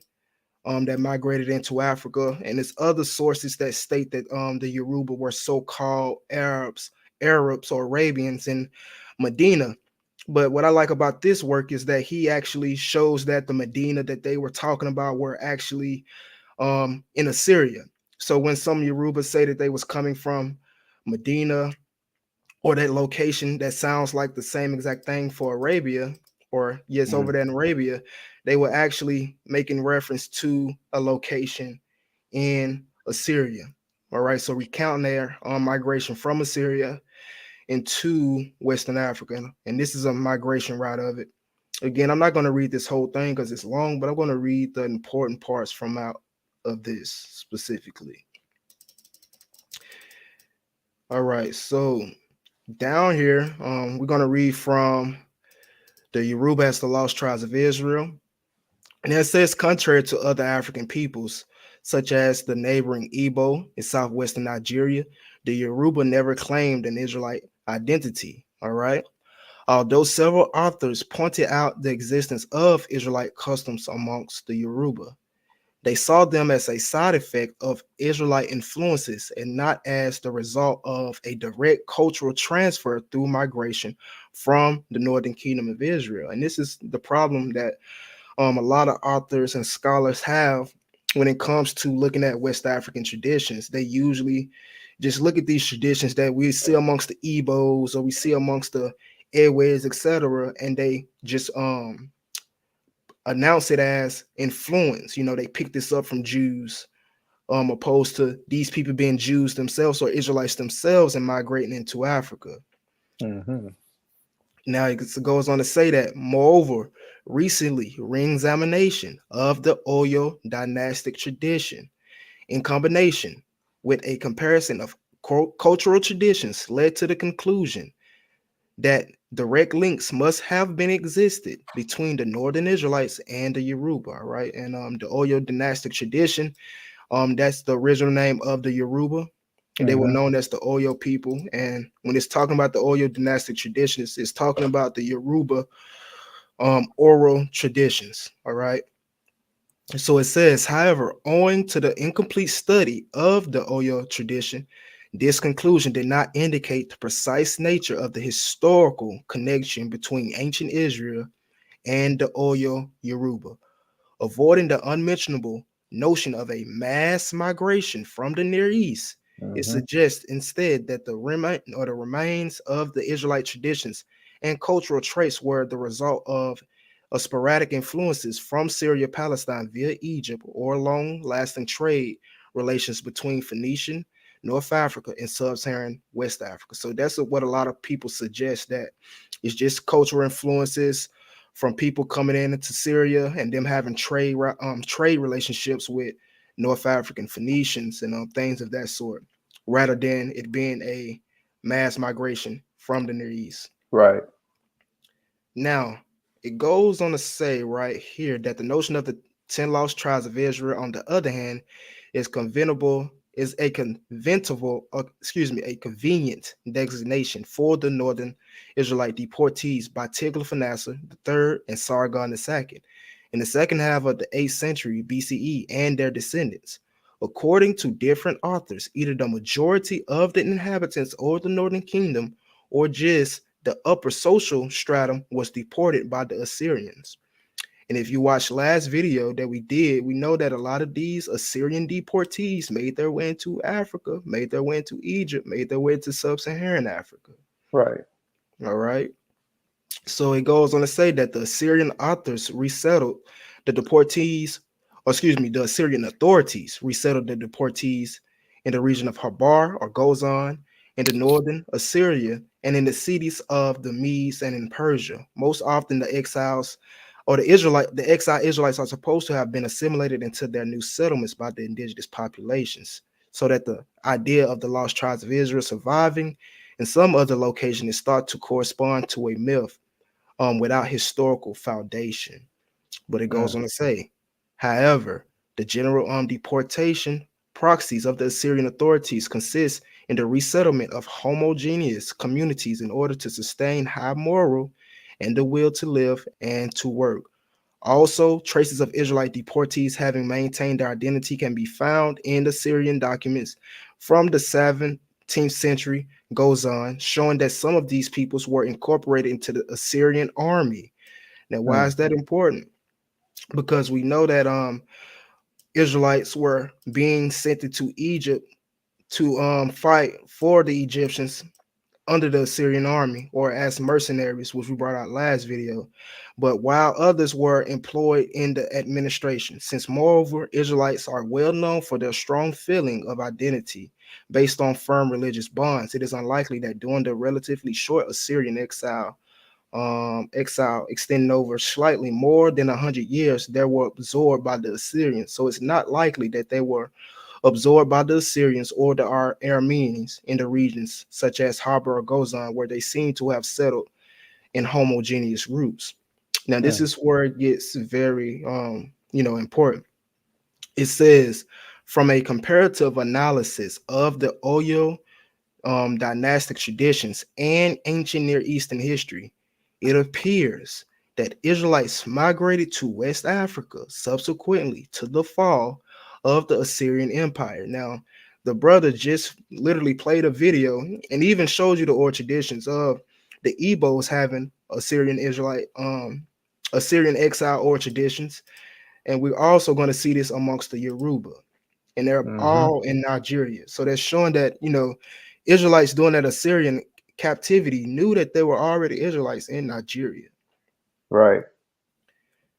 that migrated into Africa, and there's other sources that state that the Yoruba were so-called Arabs or Arabians in Medina. But what I like about this work is that he actually shows that the Medina that they were talking about were actually in Assyria. So when some Yoruba say that they was coming from Medina or that location that sounds like the same exact thing for Arabia, or yes, over there in Arabia, they were actually making reference to a location in Assyria. All right, so recounting their migration from Assyria into Western Africa, and this is a migration route of it. Again, I'm not going to read this whole thing because it's long, but I'm going to read the important parts from out of this specifically. All right, so down here, we're going to read from the Yoruba as the lost tribes of Israel. And it says, contrary to other African peoples, such as the neighboring Igbo in southwestern Nigeria, the Yoruba never claimed an Israelite identity. All right. Although several authors pointed out the existence of Israelite customs amongst the Yoruba, they saw them as a side effect of Israelite influences and not as the result of a direct cultural transfer through migration from the northern kingdom of Israel. And this is the problem that a lot of authors and scholars have when it comes to looking at West African traditions. They usually just look at these traditions that we see amongst the Igbos or we see amongst the Airways, etc., and they just announce it as influence. You know, they pick this up from Jews, opposed to these people being Jews themselves or Israelites themselves and migrating into Africa. Mm-hmm. Now it goes on to say that, moreover, recently re-examination of the Oyo dynastic tradition in combination with a comparison of cultural traditions led to the conclusion that direct links must have been existed between the Northern Israelites and the Yoruba, right? And the Oyo dynastic tradition, that's the original name of the Yoruba. And they were known as the Oyo people. And when it's talking about the Oyo dynastic traditions, it's talking about the Yoruba oral traditions. All right. So it says, however, owing to the incomplete study of the Oyo tradition, this conclusion did not indicate the precise nature of the historical connection between ancient Israel and the Oyo Yoruba, avoiding the unmentionable notion of a mass migration from the Near East. It suggests instead that the remains of the Israelite traditions and cultural traits were the result of sporadic influences from Syria, Palestine via Egypt, or long-lasting trade relations between Phoenician, North Africa, and Sub-Saharan West Africa. So that's what a lot of people suggest, that it's just cultural influences from people coming into Syria and them having trade relationships with North African Phoenicians and things of that sort, rather than it being a mass migration from the Near East. Right. Now, it goes on to say right here that the notion of the 10 lost tribes of Israel, on the other hand, is a convenient designation for the northern Israelite deportees by Tiglath-Pileser III and Sargon II in the second half of the 8th century BCE and their descendants. According to different authors, either the majority of the inhabitants of the northern kingdom or just the upper social stratum was deported by the Assyrians. And if you watch last video that we did, we know that a lot of these Assyrian deportees made their way into Africa, made their way into Egypt, made their way to Sub-Saharan Africa. Right. All right. So it goes on to say that the Assyrian authors resettled the deportees, the Assyrian authorities resettled the deportees in the region of Habar or Gozan, in the northern Assyria, and in the cities of the Medes and in Persia. Most often the exiles or the exiled Israelites are supposed to have been assimilated into their new settlements by the indigenous populations, so that the idea of the lost tribes of Israel surviving in some other location is thought to correspond to a myth without historical foundation. But it goes on to say, however, the general deportation proxies of the Assyrian authorities consist in the resettlement of homogeneous communities in order to sustain high moral and the will to live and to work. Also, traces of Israelite deportees having maintained their identity can be found in the Syrian documents from the 17th century, goes on, showing that some of these peoples were incorporated into the Assyrian army. Now, why is that important? Because we know that Israelites were being sent into Egypt to fight for the Egyptians under the Assyrian army or as mercenaries, which we brought out last video, but while others were employed in the administration. Since moreover, Israelites are well known for their strong feeling of identity based on firm religious bonds, it is unlikely that during the relatively short Assyrian exile extending over slightly more than 100 years, they were absorbed by the Assyrians. So it's not likely that they were absorbed by the Assyrians or the Arameans in the regions such as Harbor or Gozan, where they seem to have settled in homogeneous groups. Now, this is where it gets very, important. It says, from a comparative analysis of the Oyo dynastic traditions and ancient Near Eastern history, it appears that Israelites migrated to West Africa subsequently to the fall of the Assyrian Empire. Now, the brother just literally played a video and even showed you the oral traditions of the Igbos having Assyrian exile or traditions. And we're also going to see this amongst the Yoruba, and they're all in Nigeria. So that's showing that, Israelites during that Assyrian captivity knew that there were already Israelites in Nigeria. Right.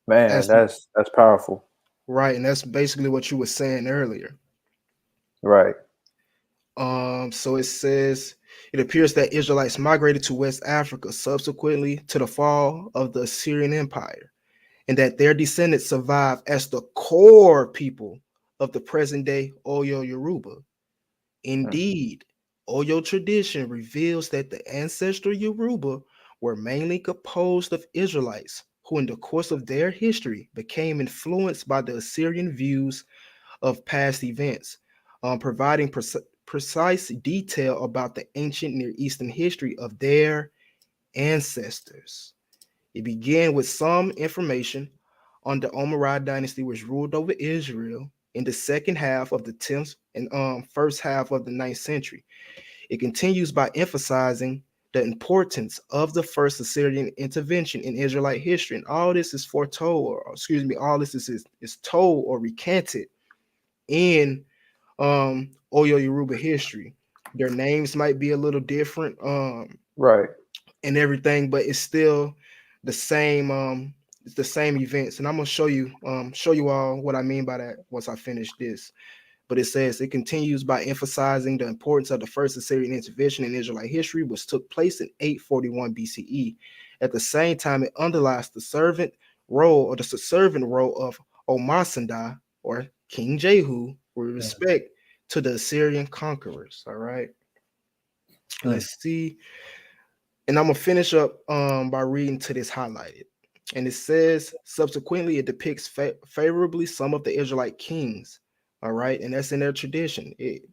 Man, That's that's powerful. right, and that's basically what you were saying earlier. Right. So it says it appears that Israelites migrated to West Africa subsequently to the fall of the Assyrian Empire, and that their descendants survive as the core people of the present day Oyo Yoruba. Indeed, Oyo tradition reveals that the ancestral Yoruba were mainly composed of Israelites who, in the course of their history, became influenced by the Assyrian views of past events, providing precise detail about the ancient Near Eastern history of their ancestors. It began with some information on the Omride dynasty, which ruled over Israel in the second half of the 10th and first half of the 9th century. It continues by emphasizing the importance of the first Assyrian intervention in Israelite history. And all this is foretold, or excuse me, all this is told or recanted in Oyo Yoruba history. Their names might be a little different, Right. and everything, but it's still the same. It's the same events, and I'm gonna show you all what I mean by that once I finish this. But it says it continues by emphasizing the importance of the first Assyrian intervention in Israelite history, which took place in 841 BCE. At the same time, it underlies the servant role or the servant role of Omasanda or King Jehu with respect to the Assyrian conquerors. All right, let's see. And I'm gonna finish up by reading to this highlighted. And it says, subsequently, it depicts favorably some of the Israelite kings. All right, and that's in their tradition. It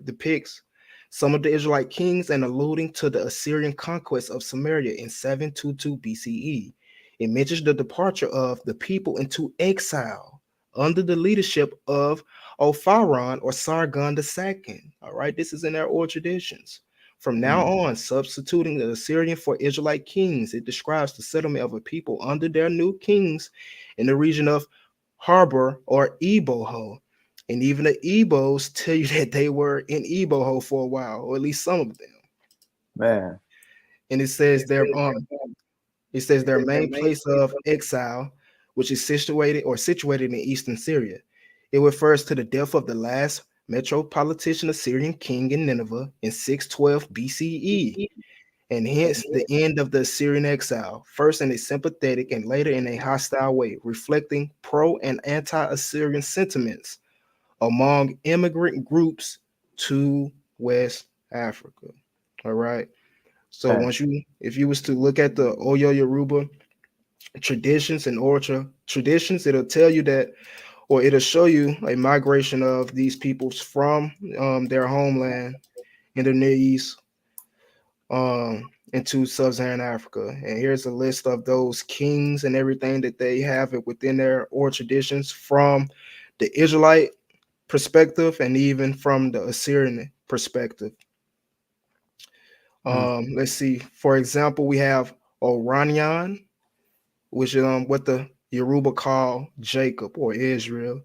depicts some of the Israelite kings and alluding to the Assyrian conquest of Samaria in 722 BCE. It mentions the departure of the people into exile under the leadership of Opharon or Sargon II. All right, this is in their oral traditions. From now on, substituting the Assyrian for Israelite kings, it describes the settlement of a people under their new kings in the region of Harbor or Eboho. And even the Ebos tell you that they were in Eboho for a while, or at least some of them. Man. And it says their main place of exile, which is situated in eastern Syria. It refers to the death of the last metropolitan Assyrian king in Nineveh in 612 BCE. and hence the end of the Assyrian exile, first in a sympathetic and later in a hostile way, reflecting pro and anti-Assyrian sentiments among immigrant groups to West Africa. All right. So Man, if you was to look at the Oyo Yoruba traditions and oral traditions, it'll tell you that, or it'll show you a migration of these peoples from their homeland in the Near East into sub-Saharan Africa. And here's a list of those kings and everything that they have within their oral traditions from the Israelite perspective and even from the Assyrian perspective. Let's see. For example, we have Oranian, which is what the Yoruba call Jacob or Israel.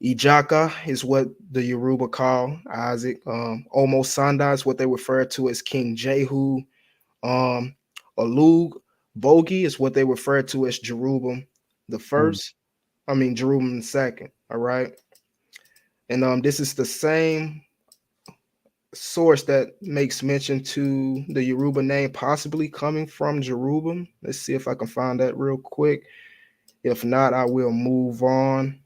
Ijaka is what the Yoruba call Isaac. Omo Sanda is what they refer to as King Jehu. Alug Bogi is what they refer to as Jerubim the first. Jerubim the second. All right. And this is the same source that makes mention to the Yoruba name possibly coming from Jerubim. Let's see if I can find that real quick. If not, I will move on.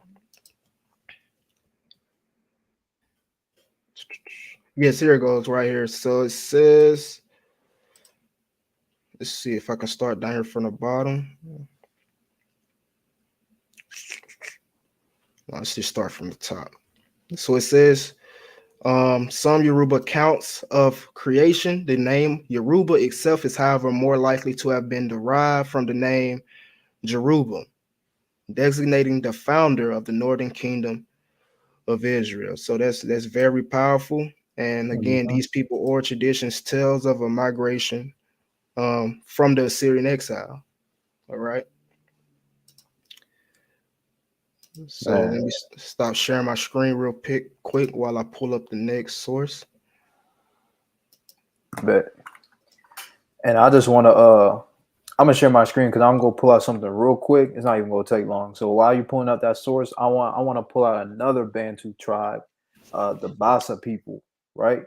Yes, here it goes right here. So it says, let's see if I can start down here from the bottom. Let's just start from the top. So it says, some Yoruba accounts of creation, the name Yoruba itself is, however, more likely to have been derived from the name Jerubim, designating the founder of the northern kingdom of Israel. So that's very powerful. And again, these people or traditions tells of a migration from the Assyrian exile. All right. So man, let me stop sharing my screen real quick while I pull up the next source. but and I just want to I'm gonna share my screen because I'm gonna pull out something real quick. It's not even gonna take long. So while you're pulling up that source, I want to pull out another Bantu tribe, the Bassa people, right?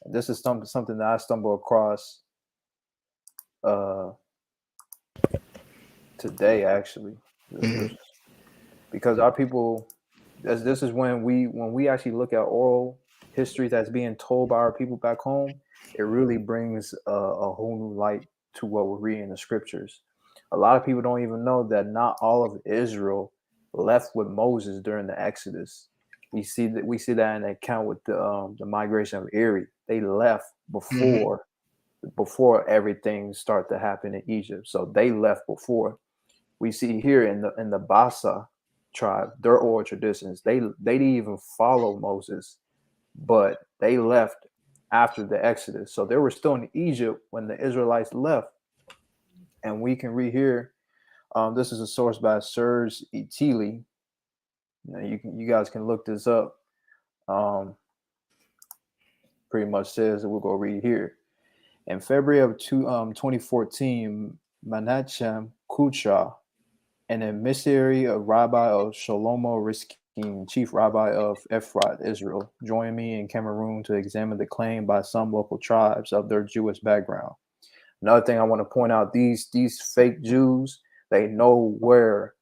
And this is something that I stumbled across today, actually. Because our people, this is when we actually look at oral history that's being told by our people back home, it really brings a whole new light to what we're reading in the scriptures. A lot of people don't even know that not all of Israel left with Moses during the Exodus. We see that in the account with the migration of Erie. They left before everything started to happen in Egypt. So they left before. We see here in the Bassa tribe, their oral traditions, they didn't even follow Moses, but they left after the Exodus. So they were still in Egypt when the Israelites left. And we can read here. This is a source by Serge Itili. You guys can look this up. Pretty much says that we'll go read here. In February of 2014, Menachem Kucha, an emissary of Rabbi of Shlomo Riskin, chief rabbi of Ephrat, Israel, joined me in Cameroon to examine the claim by some local tribes of their Jewish background. Another thing I want to point out, these fake Jews, they know where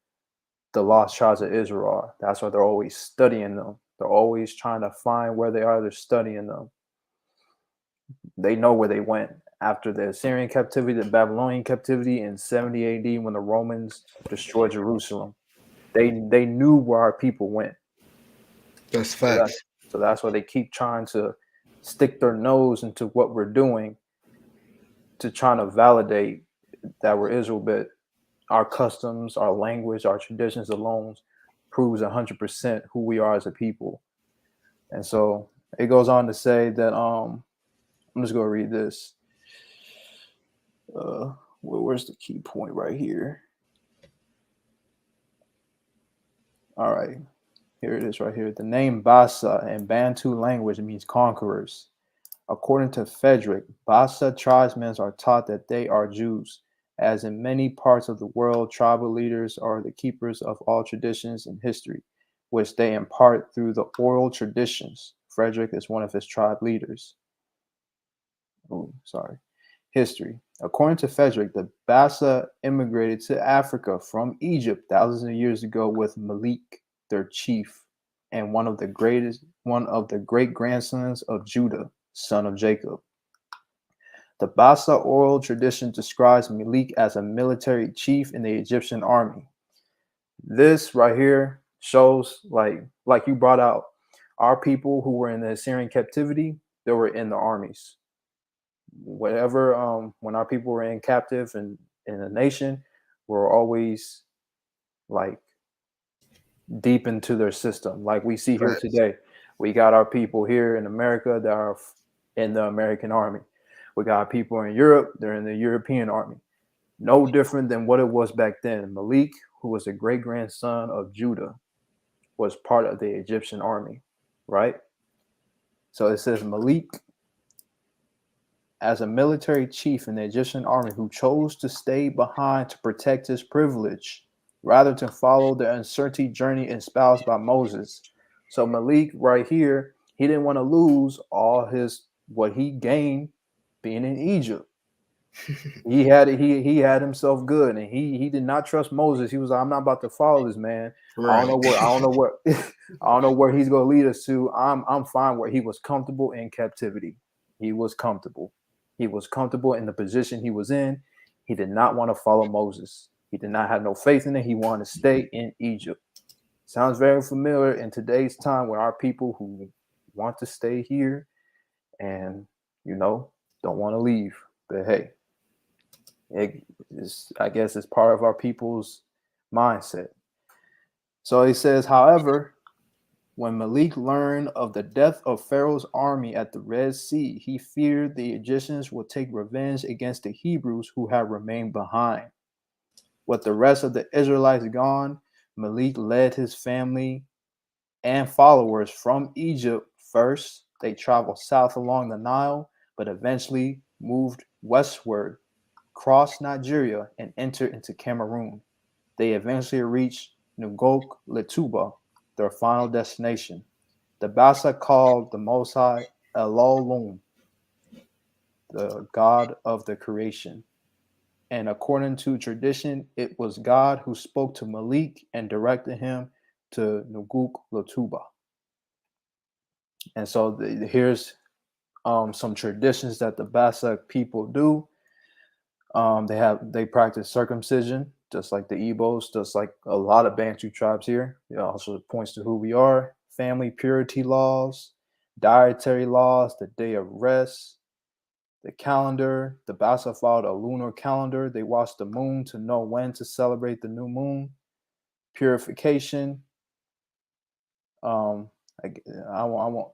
the lost tribes of Israel are. That's why they're always studying them. They're always trying to find where they are. They're studying them. They know where they went after the Assyrian captivity, the Babylonian captivity in 70 AD when the Romans destroyed Jerusalem. They knew where our people went. That's facts. So that's why they keep trying to stick their nose into what we're doing to try to validate that we're Israel, but our customs, our language, our traditions alone proves 100% who we are as a people. And so it goes on to say that I'm just going to read this. Where's the key point right here? All right, here it is right here. The name Bassa in Bantu language means conquerors. According to Frederick, Bassa tribesmen are taught that they are Jews. As in many parts of the world, tribal leaders are the keepers of all traditions and history, which they impart through the oral traditions. Frederick is one of his tribe leaders. Oh, sorry. History. According to Frederick, the Bassa immigrated to Africa from Egypt thousands of years ago with Malik, their chief, and one of the great grandsons of Judah, son of Jacob. The Bassa oral tradition describes Malik as a military chief in the Egyptian army. This right here shows, like you brought out, our people who were in the Assyrian captivity, they were in the armies. Whatever, when our people were in captive and in a nation, were always like deep into their system. Like we see here today, we got our people here in America that are in the American army. We got people in Europe, they're in the European army. No different than what it was back then. Malik, who was a great grandson of Judah, was part of the Egyptian army, right? So it says Malik, as a military chief in the Egyptian army who chose to stay behind to protect his privilege rather than follow the uncertain journey espoused by Moses. So Malik right here, he didn't want to lose all what he gained being in Egypt. He had himself good, and he did not trust Moses. He was like, I'm not about to follow this man. Right. I don't know where he's going to lead us to. I'm fine where he was comfortable in captivity. He was comfortable. He was comfortable in the position he was in. He did not want to follow Moses. He did not have no faith in it. He wanted to stay in Egypt. Sounds very familiar in today's time with our people who want to stay here and, don't want to leave. But hey, I guess it's part of our people's mindset. So he says, however, when Malik learned of the death of Pharaoh's army at the Red Sea, he feared the Egyptians would take revenge against the Hebrews who had remained behind. With the rest of the Israelites gone, Malik led his family and followers from Egypt first. They traveled south along the Nile, but eventually moved westward, crossed Nigeria, and entered into Cameroon. They eventually reached Ngok Letuba, their final destination. The Bassa called the Most High Elolum, the God of the creation. And according to tradition, it was God who spoke to Malik and directed him to Ngok Letuba. And so here's some traditions that the Bassa people do. They practice circumcision, just like the Igbos, just like a lot of Bantu tribes here. It also points to who we are. Family purity laws, dietary laws, the day of rest, the calendar. The Bassa followed a lunar calendar. They watched the moon to know when to celebrate the new moon. Purification. I want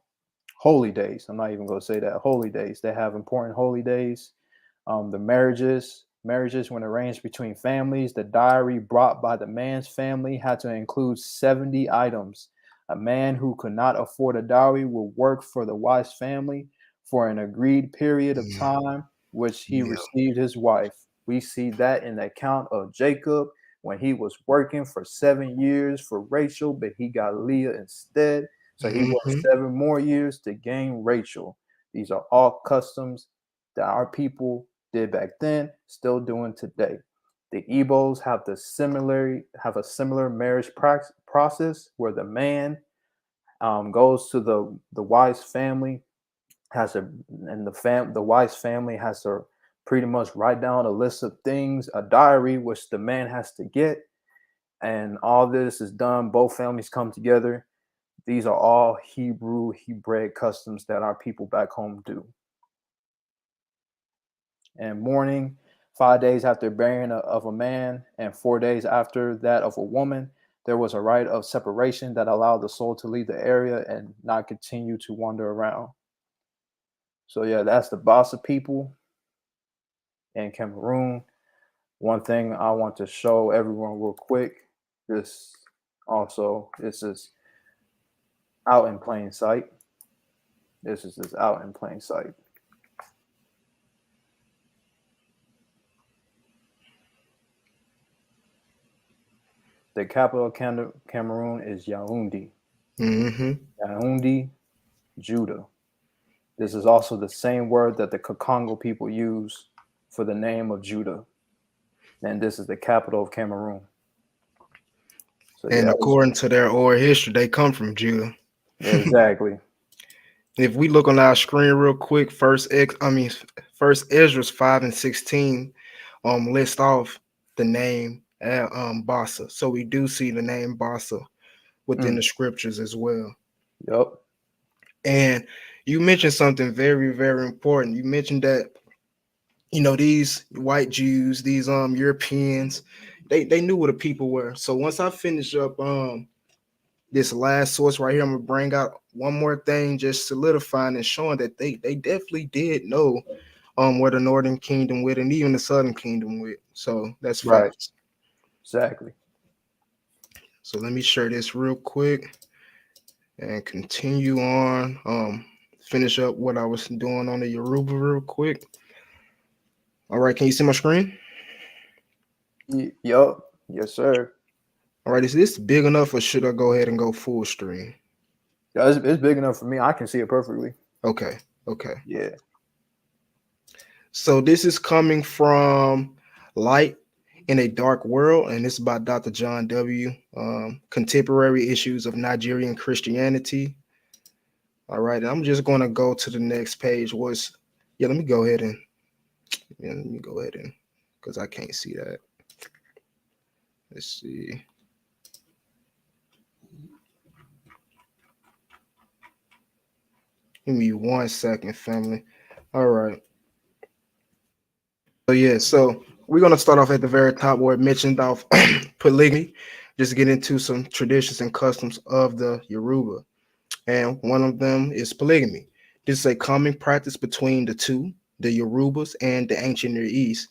holy days. I'm not even going to say that. Holy days. They have important holy days. The marriages when arranged between families. The diary brought by the man's family had to include 70 items. A man who could not afford a dowry would work for the wife's family for an agreed period of time, which he received his wife. We see that in the account of Jacob when he was working for 7 years for Rachel, but he got Leah instead. So he worked 7 more years to gain Rachel. These are all customs that our people did back then, still doing today. The Igbos have a similar marriage process where the man goes to the wife's family, the wife's family has to pretty much write down a list of things, a diary which the man has to get, and all this is done. Both families come together. These are all Hebraic customs that our people back home do. And mourning, 5 days after burying of a man and 4 days after that of a woman, there was a rite of separation that allowed the soul to leave the area and not continue to wander around. So yeah, that's the Bassa people in Cameroon. One thing I want to show everyone real quick, this is out in plain sight. This is just out in plain sight. The capital of Cameroon is Yaoundé. Yaoundé, Judah. This is also the same word that the Kakongo people use for the name of Judah, and this is the capital of Cameroon. So And yeah, according to their oral history, they come from Judah. exactly. If we look on our screen real quick, First Ezra's 5:16 list off the name Bassa. So we do see the name Bassa within the scriptures as well. Yep. And you mentioned something very, very important. You mentioned that, you know, these white Jews, these Europeans, they knew what the people were. So once I finish up this last source right here, I'm gonna bring out one more thing, just solidifying and showing that they definitely did know where the northern kingdom went and even the southern kingdom went. So that's Right. facts. Exactly. So let me share this real quick and continue on. Finish up what I was doing on the Yoruba real quick. All right, can you see my screen? Yup. Yes, sir. All right, is this big enough or should I go ahead and go full screen? Yeah, it's big enough for me. I can see it perfectly. Okay. Yeah. So this is coming from Light in a Dark World, and it's about Dr. John W. Contemporary Issues of Nigerian Christianity. All right, and I'm just going to go to the next page. Let me go ahead and because I can't see that. Let's see. Give me 1 second, family. All right. So we're gonna start off at the very top where it mentioned off polygamy. Just get into some traditions and customs of the Yoruba, and one of them is polygamy. This is a common practice between the Yorubas and the ancient Near East.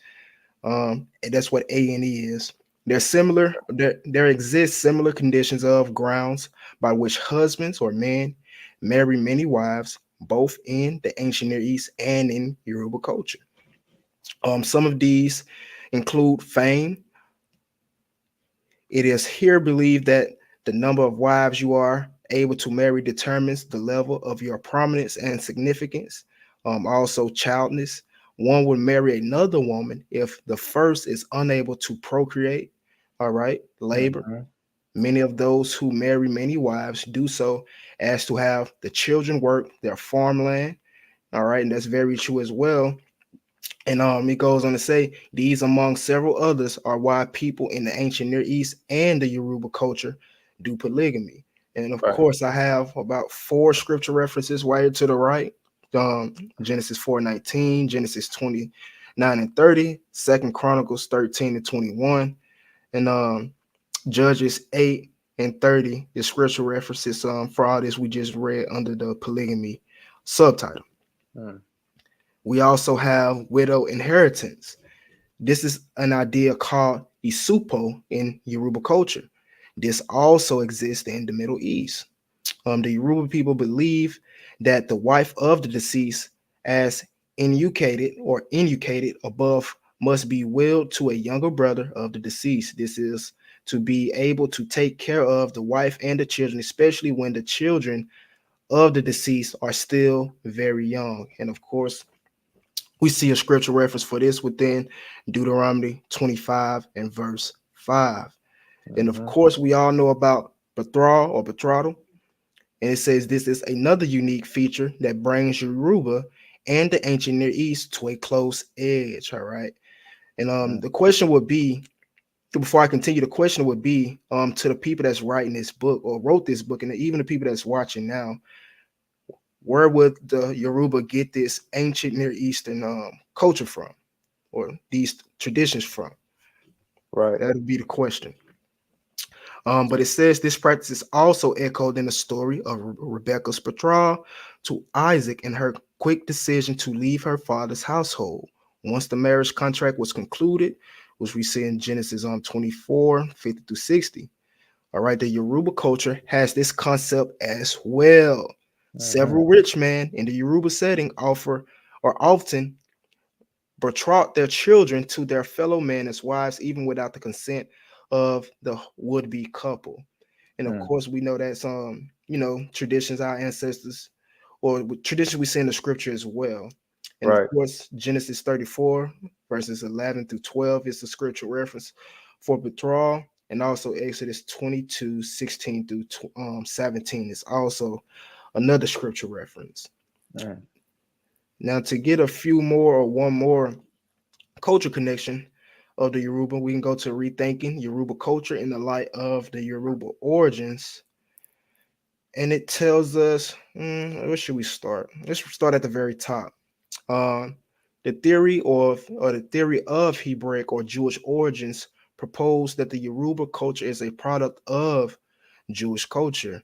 And that's what A&E is. They're similar. There exist similar conditions of grounds by which husbands or men marry many wives, both in the ancient Near East and in Yoruba culture. Some of these include fame. It is here believed that the number of wives you are able to marry determines the level of your prominence and significance. Also, childness. One would marry another woman if the first is unable to procreate. All right, labor. Mm-hmm. Many of those who marry many wives do so as to have the children work their farmland. All right, and that's very true as well. And it goes on to say, these among several others are why people in the ancient Near East and the Yoruba culture do polygamy. And of Right. course, I have about 4 scripture references right to the right. Genesis 4:19, Genesis 29:30, 2 Chronicles 13:21, and Judges 8:30. The scripture references for all this we just read under the polygamy subtitle. Mm. We also have widow inheritance. This is an idea called isupo in Yoruba culture. This also exists in the Middle East. The Yoruba people believe that the wife of the deceased, as inucated above, must be willed to a younger brother of the deceased. This is to be able to take care of the wife and the children, especially when the children of the deceased are still very young. And of course, we see a scripture reference for this within Deuteronomy 25 and verse 5. And of Mm-hmm. course, we all know about betrothal or betrothal. And it says this is another unique feature that brings Yoruba and the ancient Near East to a close edge. All right. And the question would be, before I continue, the question would be to the people that's writing this book or wrote this book, and even the people that's watching now, where would the Yoruba get this ancient Near Eastern culture from, or these traditions from? Right. That would be the question. But it says this practice is also echoed in the story of Rebecca's betrothal to Isaac and her quick decision to leave her father's household once the marriage contract was concluded, which we see in Genesis 24:50-60. All right, the Yoruba culture has this concept as well. Mm-hmm. Several rich men in the Yoruba setting often betroth their children to their fellow men as wives, even without the consent of the would-be couple. And of Mm. course, we know that's traditions our ancestors or traditions we see in the scripture as well. And of Right. course, Genesis 34. verses 11 through 12 is the scripture reference for betrothal, and also Exodus 22, 16 through 17 is also another scripture reference. Mm. Now, to get a few more or one more culture connection of the Yoruba, we can go to Rethinking Yoruba Culture in the Light of the Yoruba Origins. And it tells us, where should we start? Let's start at the very top. The theory or the theory of Hebraic or Jewish origins propose that the Yoruba culture is a product of Jewish culture.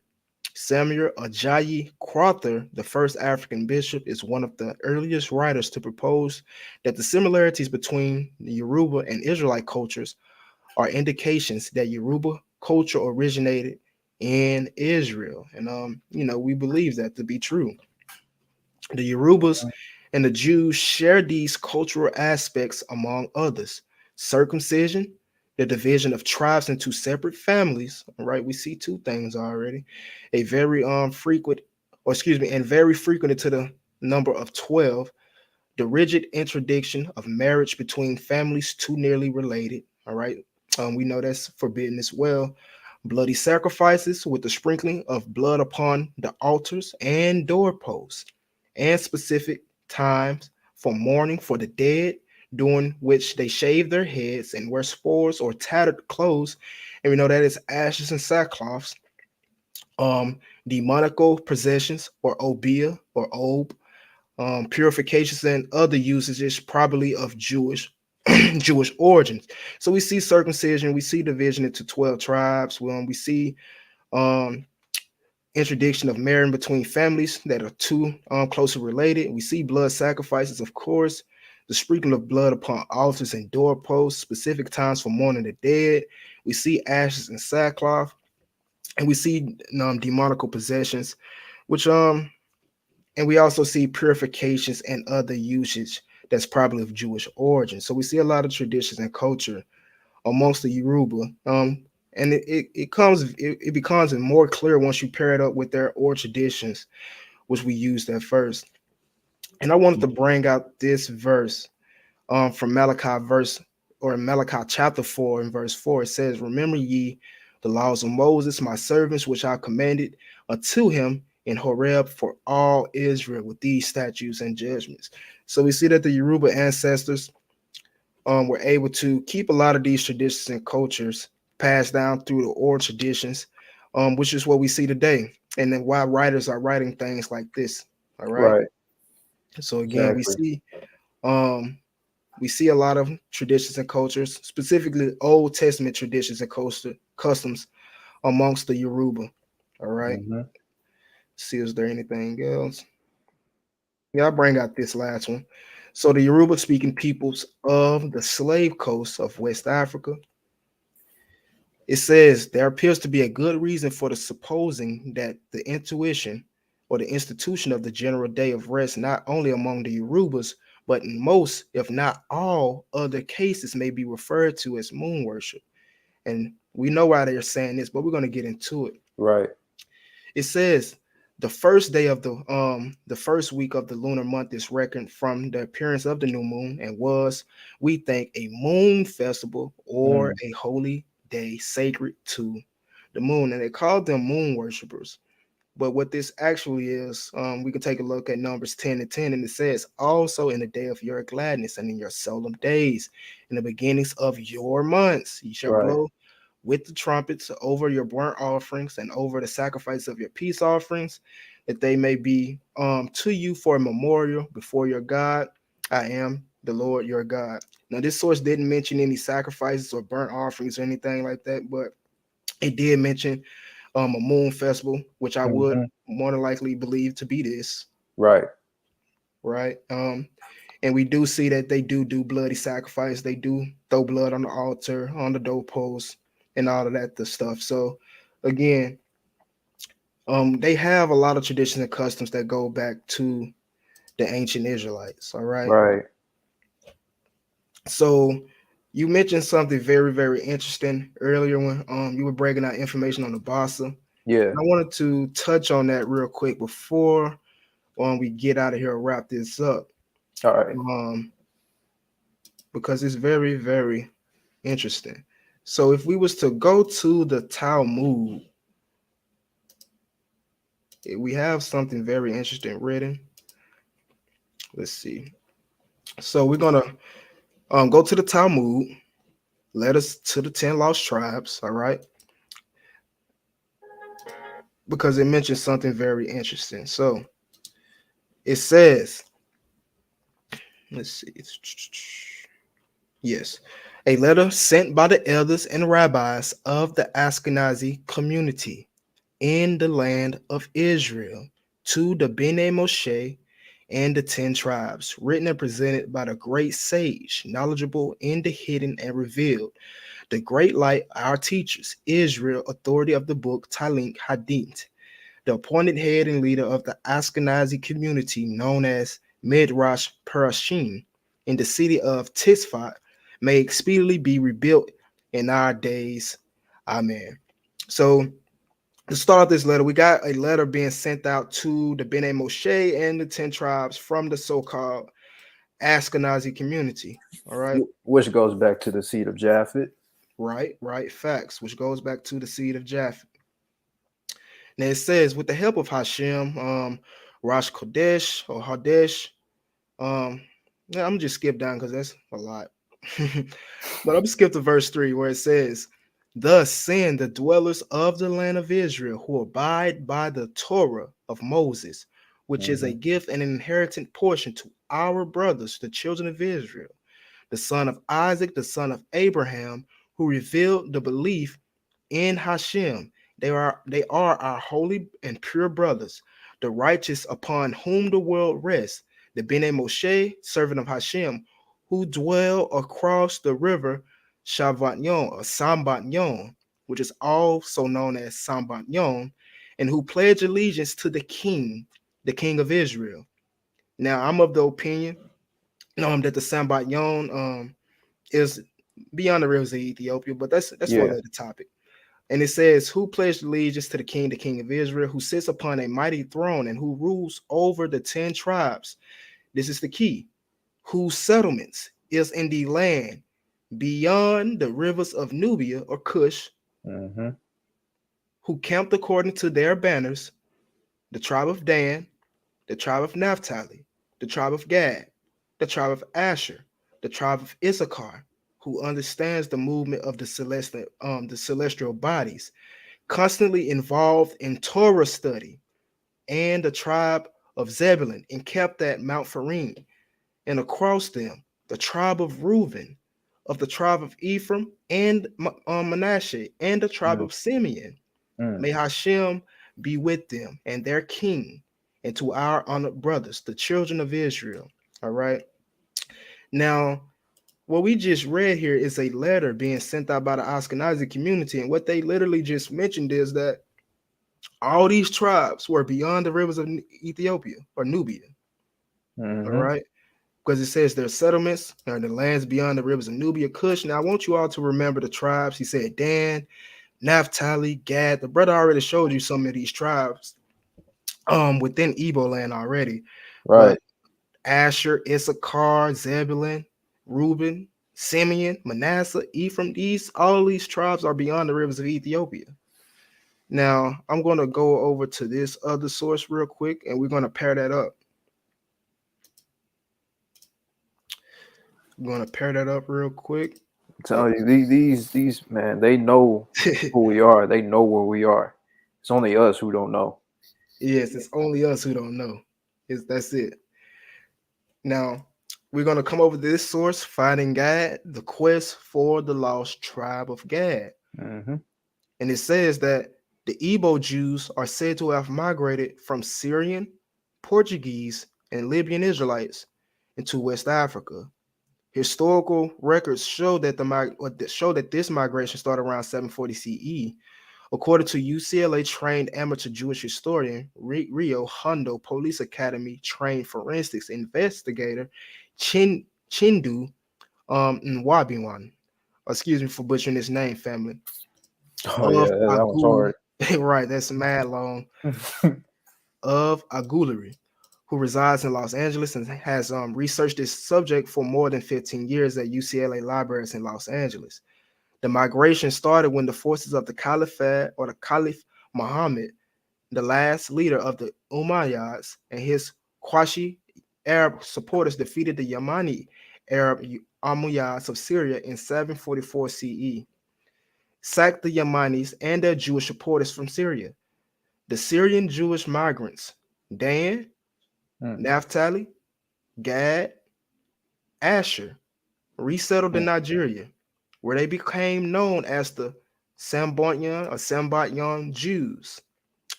Samuel Ajayi Crowther, the first African bishop, is one of the earliest writers to propose that the similarities between the Yoruba and Israelite cultures are indications that Yoruba culture originated in Israel. And we believe that to be true. The Yorubas and the Jews share these cultural aspects among others. Circumcision, the division of tribes into separate families. All right, we see two things already. A very frequent, or excuse me, and very frequent to the number of 12. The rigid interdiction of marriage between families too nearly related. All right, we know that's forbidden as well. Bloody sacrifices with the sprinkling of blood upon the altars and doorposts, and specific times for mourning for the dead, during which they shave their heads and wear spores or tattered clothes. And we know that is ashes and sackcloths. Demonical possessions or obia or ob, purifications and other usages probably of Jewish Jewish origins. So we see circumcision, we see division into 12 tribes. We see um, interdiction of marrying between families that are too closely related. We see blood sacrifices, of course, the sprinkling of blood upon altars and doorposts, specific times for mourning the dead. We see ashes and sackcloth, and we see demonical possessions, which and we also see purifications and other usage that's probably of Jewish origin. So we see a lot of traditions and culture amongst the Yoruba. And it becomes more clear once you pair it up with their oral traditions, which we used at first. And I wanted to bring out this verse from Malachi chapter 4 and verse 4. It says, "Remember ye the laws of Moses, my servants, which I commanded unto him in Horeb for all Israel with these statutes and judgments." So we see that the Yoruba ancestors were able to keep a lot of these traditions and cultures passed down through the oral traditions, which is what we see today. And then why writers are writing things like this. All right. Right. So again, Exactly. we see a lot of traditions and cultures, specifically Old Testament traditions and customs amongst the Yoruba. All right. Mm-hmm. See, is there anything else? Yeah, I'll bring out this last one. So the Yoruba speaking peoples of the slave coast of West Africa. It says there appears to be a good reason for the supposing that the intuition or the institution of the general day of rest, not only among the Yorubas, but in most, if not all, other cases may be referred to as moon worship. And we know why they're saying this, but we're going to get into it. Right. It says the first day of the first week of the lunar month is reckoned from the appearance of the new moon, and was, we think, a moon festival or a holy day sacred to the moon. And they called them moon worshipers. But what this actually is, we can take a look at Numbers 10 and 10, and it says, "Also in the day of your gladness and in your solemn days, in the beginnings of your months, ye shall Right. blow with the trumpets over your burnt offerings and over the sacrifice of your peace offerings, that they may be to you for a memorial before your God. I am the Lord your God." Now, this source didn't mention any sacrifices or burnt offerings or anything like that, but it did mention a moon festival, which I would Mm-hmm. more than likely believe to be this, Right. right? And we do see that they do bloody sacrifice. They do throw blood on the altar, on the doorpost, and all of that the stuff. So again, they have a lot of traditions and customs that go back to the ancient Israelites. All right. Right. So you mentioned something very, very interesting earlier when you were breaking out information on the Bassa. Yeah. And I wanted to touch on that real quick before we get out of here and wrap this up. All right. because it's very, very interesting. So if we was to go to the Talmud, we have something very interesting written. Let's see. So we're gonna go to the Talmud, let us to the 10 lost tribes, all right? Because it mentions something very interesting. So it says, let's see. Yes. A letter sent by the elders and rabbis of the Ashkenazi community in the land of Israel to the Bene Moshe and the 10 tribes, written and presented by the great sage, knowledgeable in the hidden and revealed, the great light, our teachers, Israel, authority of the book, Talmud Hadith, the appointed head and leader of the Ashkenazi community known as Midrash Parashim in the city of Tzfat, may speedily be rebuilt in our days. Amen. So to start this letter, we got a letter being sent out to the Bene Moshe and the 10 tribes from the so-called Ashkenazi community. All right. Which goes back to the seed of Japhet. Right. Facts, which goes back to the seed of Japheth. Now it says, with the help of Hashem, Rosh Kodesh or Hadesh, yeah, I'm just skip down because that's a lot. But I'm skip to verse 3 where it says, thus send the dwellers of the land of Israel who abide by the Torah of Moses, which is a gift and an inheritance portion to our brothers, the children of Israel, the son of Isaac, the son of Abraham, who revealed the belief in Hashem. They are our holy and pure brothers, the righteous upon whom the world rests, the Bene Moshe, servant of Hashem, who dwell across the river Shavatyon or Sambatyon, which is also known as Sambatyon, and who pledge allegiance to the king of Israel. Now, I'm of the opinion that the Sambatyon is beyond the rivers of Ethiopia, but that's for another topic. And it says, who pledged allegiance to the king of Israel, who sits upon a mighty throne and who rules over the 10 tribes. This is the key. Whose settlements is in the land beyond the rivers of Nubia or Cush, who camped according to their banners, the tribe of Dan, the tribe of Naphtali, the tribe of Gad, the tribe of Asher, the tribe of Issachar, who understands the movement of the celestial bodies, constantly involved in Torah study, and the tribe of Zebulun, and kept at Mount Farim, and across them the tribe of Reuben, of the tribe of Ephraim, and Manasseh, and the tribe of Simeon. May Hashem be with them and their king, and to our honored brothers, the children of Israel. All right. Now, what we just read here is a letter being sent out by the Ashkenazi community, and what they literally just mentioned is that all these tribes were beyond the rivers of Ethiopia or Nubia. All right. Because it says their settlements are in the lands beyond the rivers of Nubia, Cush. Now, I want you all to remember the tribes. He said Dan, Naphtali, Gad. The brother already showed you some of these tribes within Igbo land already. Right. But Asher, Issachar, Zebulun, Reuben, Simeon, Manasseh, Ephraim, all these tribes are beyond the rivers of Ethiopia. Now, I'm going to go over to this other source real quick, and we're going to pair that up. I'm going to pair that up real quick. I'm telling you, these man, they know who we are. They know where we are. It's only us who don't know. Yes, it's only us who don't know. That's it. Now, we're going to come over to this source, Finding Gad, the quest for the lost tribe of Gad. And it says that the Igbo Jews are said to have migrated from Syrian, Portuguese, and Libyan Israelites into West Africa. Historical records show that this migration started around 740 CE. According to UCLA trained amateur Jewish historian Rio Hondo Police Academy trained forensics investigator Chindu Nwabiwan. Excuse me for butchering his name, family. Oh yeah, that was hard. Right, that's mad long. Of Agulari, who resides in Los Angeles and has researched this subject for more than 15 years at UCLA libraries in Los Angeles. The migration started when the forces of the Caliphate or the Caliph Muhammad, the last leader of the Umayyads, and his Qashi Arab supporters defeated the Yamani Arab Umayyads of Syria in 744 CE, sacked the Yamanis and their Jewish supporters from Syria. The Syrian Jewish migrants, Dan, Mm, Naphtali, Gad, Asher, resettled in mm, Nigeria, where they became known as the Sambatyon Jews.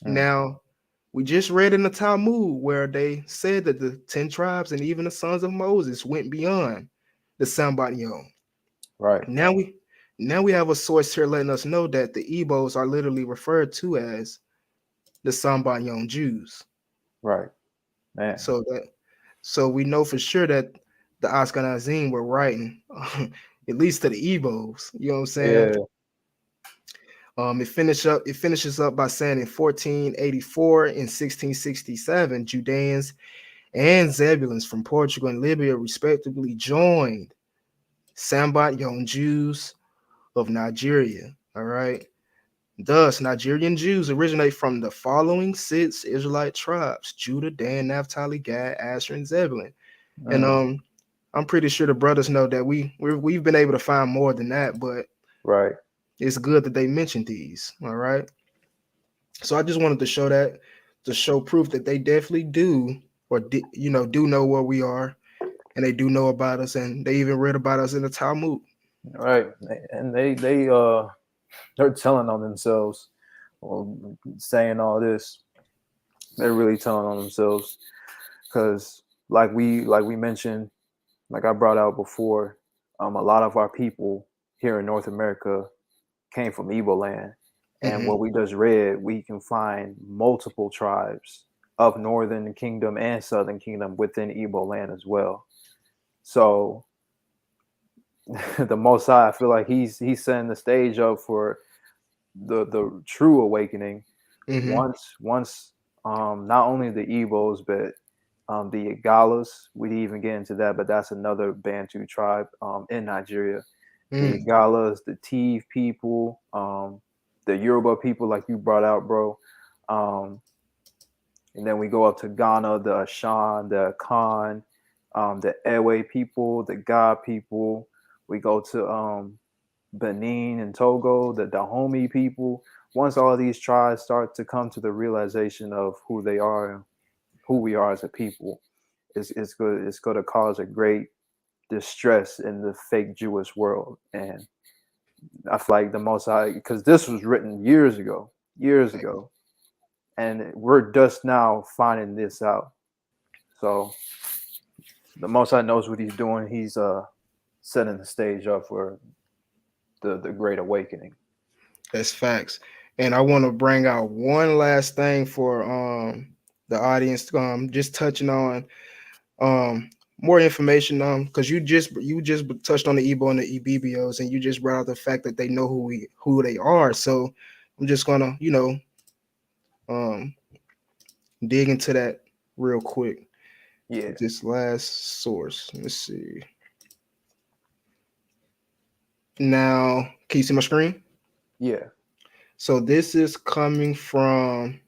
mm. Now, we just read in the Talmud where they said that the 10 tribes and even the sons of Moses went beyond the Sambatyon. Right, Now we have a source here letting us know that the Igbos are literally referred to as the Sambatyon Jews. right, man. So we know for sure that the Ashkenazim were writing, at least to the Igbos. You know what I'm saying? Yeah. It finishes up by saying in 1484 and 1667, Judeans and Zebulons from Portugal and Libya respectively joined Sambat Jews of Nigeria. All right. Thus, Nigerian Jews originate from the following 6 Israelite tribes: Judah, Dan, Naphtali, Gad, Asher, and Zebulun. And Mm, I'm pretty sure the brothers know that we've been able to find more than that, but right. it's good that they mentioned these. All right. So I just wanted to show that, to show proof that they definitely do, or do know where we are, and they do know about us, and they even read about us in the Talmud. Right. And they're telling on themselves, well, saying all this. They're really telling on themselves because, like we mentioned, like I brought out before, a lot of our people here in North America came from Igbo land, and Mm-hmm. what we just read, we can find multiple tribes of Northern Kingdom and Southern Kingdom within Igbo land as well. So the Most High, I feel like he's setting the stage up for the true awakening. Mm-hmm. Once not only the Igbos but the Igalas, we even get into that, but that's another Bantu tribe in Nigeria. The Mm. Igalas, the Tiv people, the Yoruba people, like you brought out, bro. Um, and then we go up to Ghana, the Ashan, the Akan, the Ewe people, the Ga people. We go to Benin and Togo, the Dahomey people. Once all these tribes start to come to the realization of who they are and who we are as a people, it's good. It's going to cause a great distress in the fake Jewish world. And I feel like the Most High, because this was written years ago, and we're just now finding this out. So the Most High knows what he's doing. He's setting the stage up for the great awakening. That's facts. And I want to bring out one last thing for the audience, just touching on more information, because you just touched on the Igbo and the Ibibios, and you just brought out the fact that they know who they are. So I'm just gonna um dig into that real quick Yeah, with this last source. Let's see. Now, can you see my screen? yeah, So this is coming from,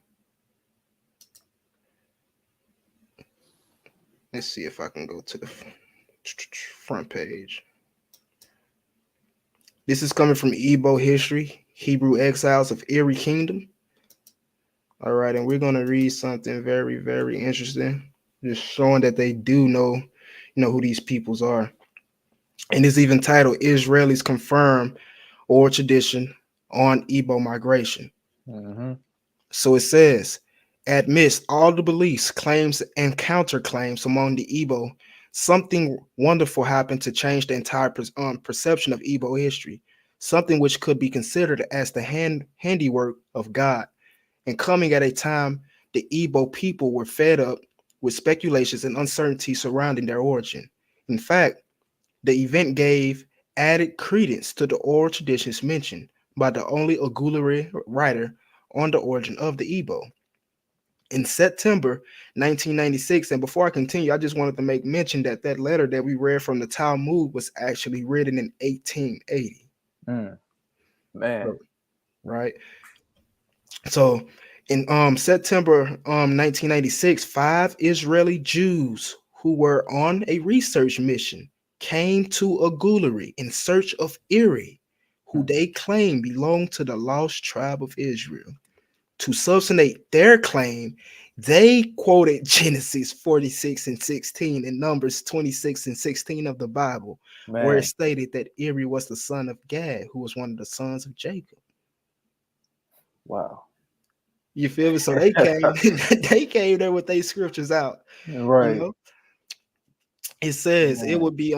let's see if I can go to the front page. This is coming from Igbo History, Hebrew Exiles of Erie Kingdom. All right, and we're going to read something very, very interesting, just showing that they do know who these peoples are. And it's even titled Israelis Confirm Oral Tradition on Igbo Migration. mm-hmm. So it says, amidst all the beliefs, claims, and counterclaims among the Igbo, something wonderful happened to change the entire perception of Igbo history, something which could be considered as the handiwork of God, and coming at a time the Igbo people were fed up with speculations and uncertainty surrounding their origin. In fact, the event gave added credence to the oral traditions mentioned by the only Ogulari writer on the origin of the Igbo. in September 1996. And before I continue, I just wanted to make mention that that letter that we read from the Talmud was actually written in 1880. Man. Right. So in September 1996, 5 Israeli Jews who were on a research mission came to a Gulari in search of Eri, who they claim belonged to the lost tribe of Israel. To substantiate their claim, they quoted Genesis 46 and 16 and Numbers 26 and 16 of the Bible, where it Man. stated that Eri was the son of Gad, who was one of the sons of Jacob. Wow. You feel me? So they came, they came there with their scriptures out. You Right. know, it says it Man. would be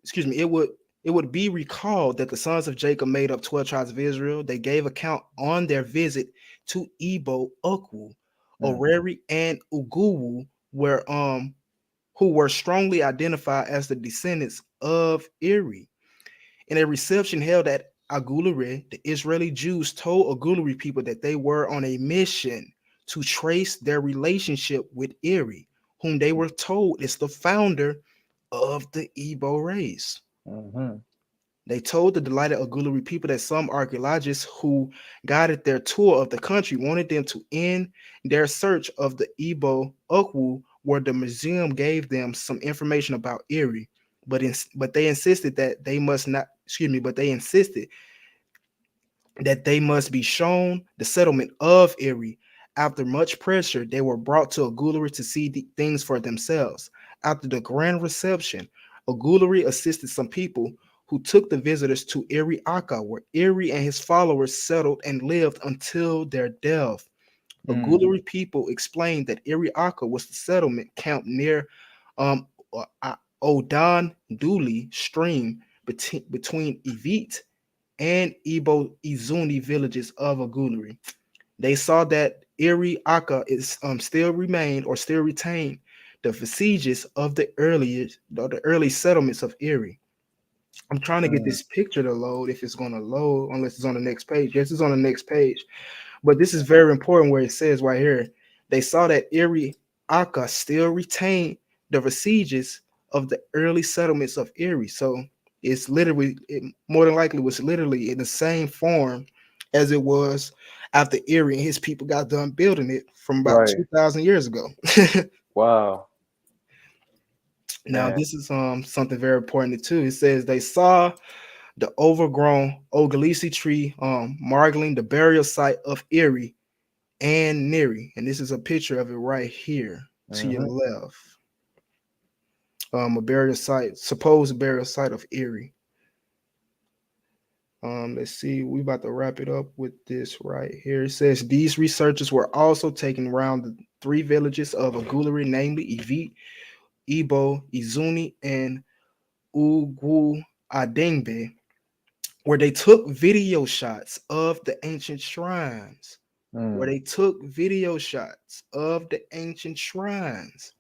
excuse me, it would be recalled that the sons of Jacob made up 12 tribes of Israel. They gave account on their visit to Ebo, Ukwu, Oreri, and Uguwu, who were strongly identified as the descendants of Eri. In a reception held at Agulare, the Israeli Jews told Agulare people that they were on a mission to trace their relationship with Eri, whom they were told is the founder of the Igbo race. They told the delighted Agulari people that some archaeologists who guided their tour of the country wanted them to end their search of the Igbo Ukwu, where the museum gave them some information about Erie, but they insisted that they must not. Excuse me, but they insisted that they must be shown the settlement of Erie. After much pressure, they were brought to Agulari to see the things for themselves. After the grand reception, Agulari assisted some people who took the visitors to Eri Aka, where Eri and his followers settled and lived until their death. Agulari people explained that Eri Aka was the settlement camp near Odan Duli stream between Evit and Ibo Izuni villages of Agulari. They saw that Eri Aka is still retained the vestiges of the early settlements of Eri. I'm trying to get this picture to load, if it's going to load, unless it's on the next page. Yes, it's on the next page. But this is very important where it says right here, they saw that Eri Aka still retained the vestiges of the early settlements of Eri. So it's literally, it more than likely was literally in the same form as it was after Eri and his people got done building it from about Right. 2,000 years ago. Wow. Now, Man. this is something very important too. It says they saw the overgrown Ogalisi tree marking the burial site of Erie and Neri. And this is a picture of it right here to your left. A burial site, supposed burial site of Erie. Let's see, we about to wrap it up with this right here. It says these researchers were also taken around the 3 villages of Agulari, namely Evit, Ibo, Izuni, and Ugwu Adengbe, where they took video shots of the ancient shrines. Where they took video shots of the ancient shrines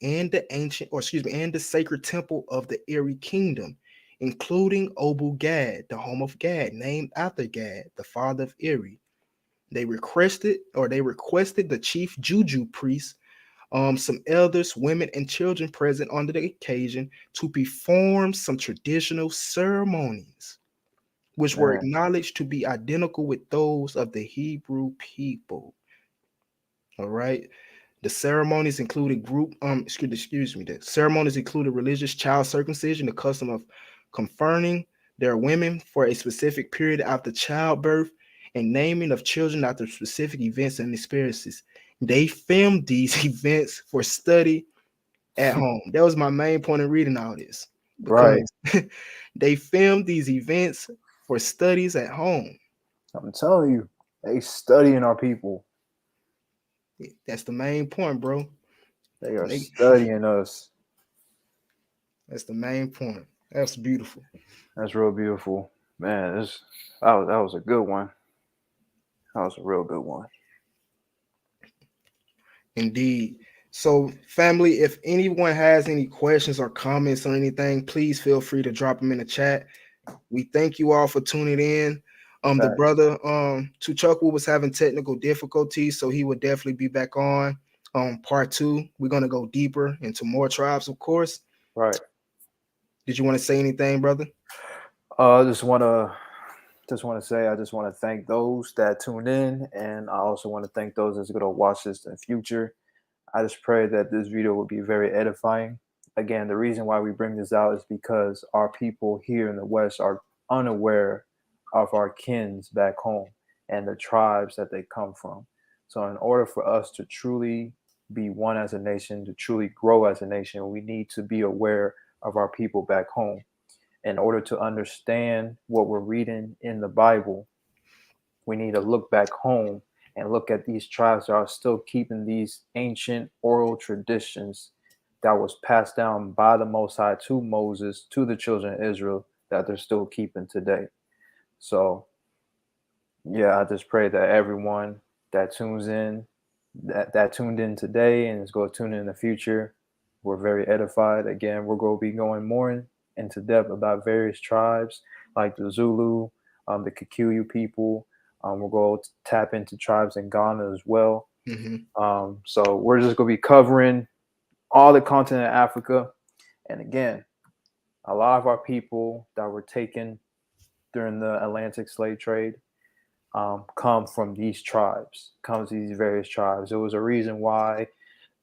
and and the sacred temple of the Eri kingdom, including Obu Gad, the home of Gad, named after Gad, the father of Eri. They requested the chief Juju priest, some elders, women, and children present on the occasion to perform some traditional ceremonies, which were Man. acknowledged to be identical with those of the Hebrew people. All right. The ceremonies included excuse me. The ceremonies included religious child circumcision, the custom of conferring their women for a specific period after childbirth, and naming of children after specific events and experiences. They filmed these events for study at home. That was my main point in reading all this, Right. because they filmed these events for studies at home. I'm telling you, they studying our people. That's the main point, bro. They are studying us. That's the main point. That's beautiful. That's real beautiful. Man, that was a good one. That was a real good one. Indeed. So, family, if anyone has any questions or comments on anything, please feel free to drop them in the chat. We thank you all for tuning in. The Facts. brother Tuchukwu was having technical difficulties, so he would definitely be back on part 2. We're gonna go deeper into more tribes, of course. Right. Did you want to say anything, brother? I just want to say I just want to thank those that tuned in, and I also want to thank those that's going to watch this in the future. I just pray that this video will be very edifying. Again, the reason why we bring this out is because our people here in the West are unaware of our kins back home and the tribes that they come from. So in order for us to truly be one as a nation, to truly grow as a nation, we need to be aware of our people back home. In order to understand what we're reading in the Bible, we need to look back home and look at these tribes that are still keeping these ancient oral traditions that was passed down by the Most High to Moses, to the children of Israel, that they're still keeping today. So, yeah, I just pray that everyone that tunes in, that tuned in today and is going to tune in the future, we're very edified. Again, we're going to be going more into depth about various tribes like the Zulu, the Kikuyu people. We'll go tap into tribes in Ghana as well. So we're just going to be covering all the continent of Africa. And again, a lot of our people that were taken during the Atlantic slave trade come from these tribes, comes these various tribes. There was a reason why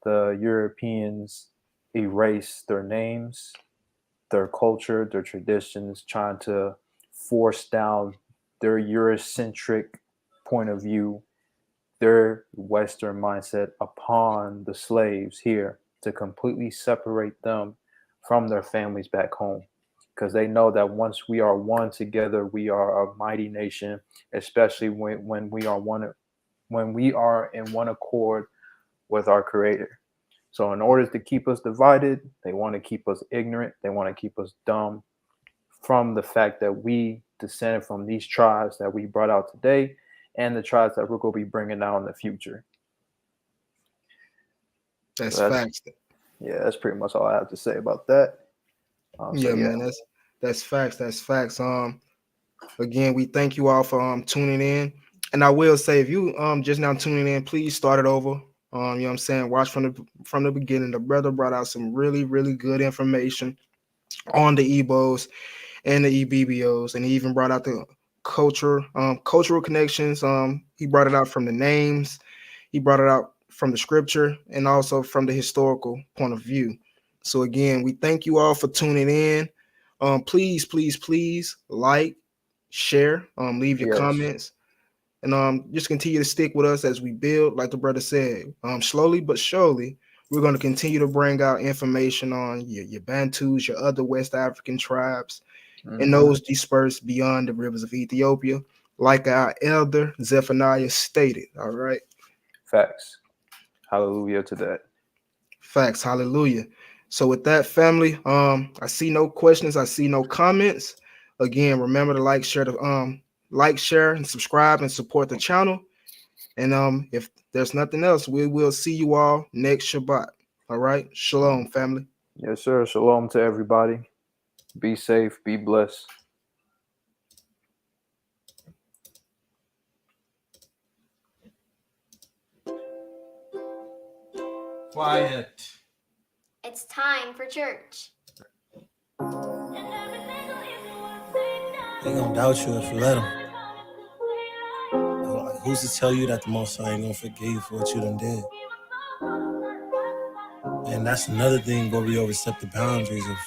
the Europeans erased their names, their culture, their traditions, trying to force down their Eurocentric point of view, their Western mindset upon the slaves here to completely separate them from their families back home. Because they know that once we are one together, we are a mighty nation, especially when we are in one accord with our Creator. So in order to keep us divided, they want to keep us ignorant. They want to keep us dumb from the fact that we descended from these tribes that we brought out today and the tribes that we're going to be bringing out in the future. That's facts. Yeah, that's pretty much all I have to say about that. Man, that's facts. That's facts. Again, we thank you all for tuning in. And I will say, if you just now tuning in, please start it over. You know what I'm saying? Watch from the beginning. The brother brought out some really, really good information on the Ebos and the EBBOs, and he even brought out the cultural connections. He brought it out from the names, he brought it out from the scripture, and also from the historical point of view. So again, we thank you all for tuning in. Please like, share, leave your comments, and just continue to stick with us as we build. Like the brother said, slowly but surely, we're going to continue to bring out information on your Bantus, your other West African tribes, and those dispersed beyond the rivers of Ethiopia, like our elder Zephaniah stated. All right. Facts. Hallelujah to that. Facts. Hallelujah. So with that, family, I see no questions. I see no comments. Again, remember to like, share, and subscribe and support the channel. And if there's nothing else, we will see you all next Shabbat. All right. Shalom, family. Yes, sir. Shalom to everybody. Be safe. Be blessed. Quiet. It's time for church. They gonna doubt you if you let them. Like, who's to tell you that the Most High ain't gonna forgive you for what you done did? And that's another thing where we overstep the boundaries of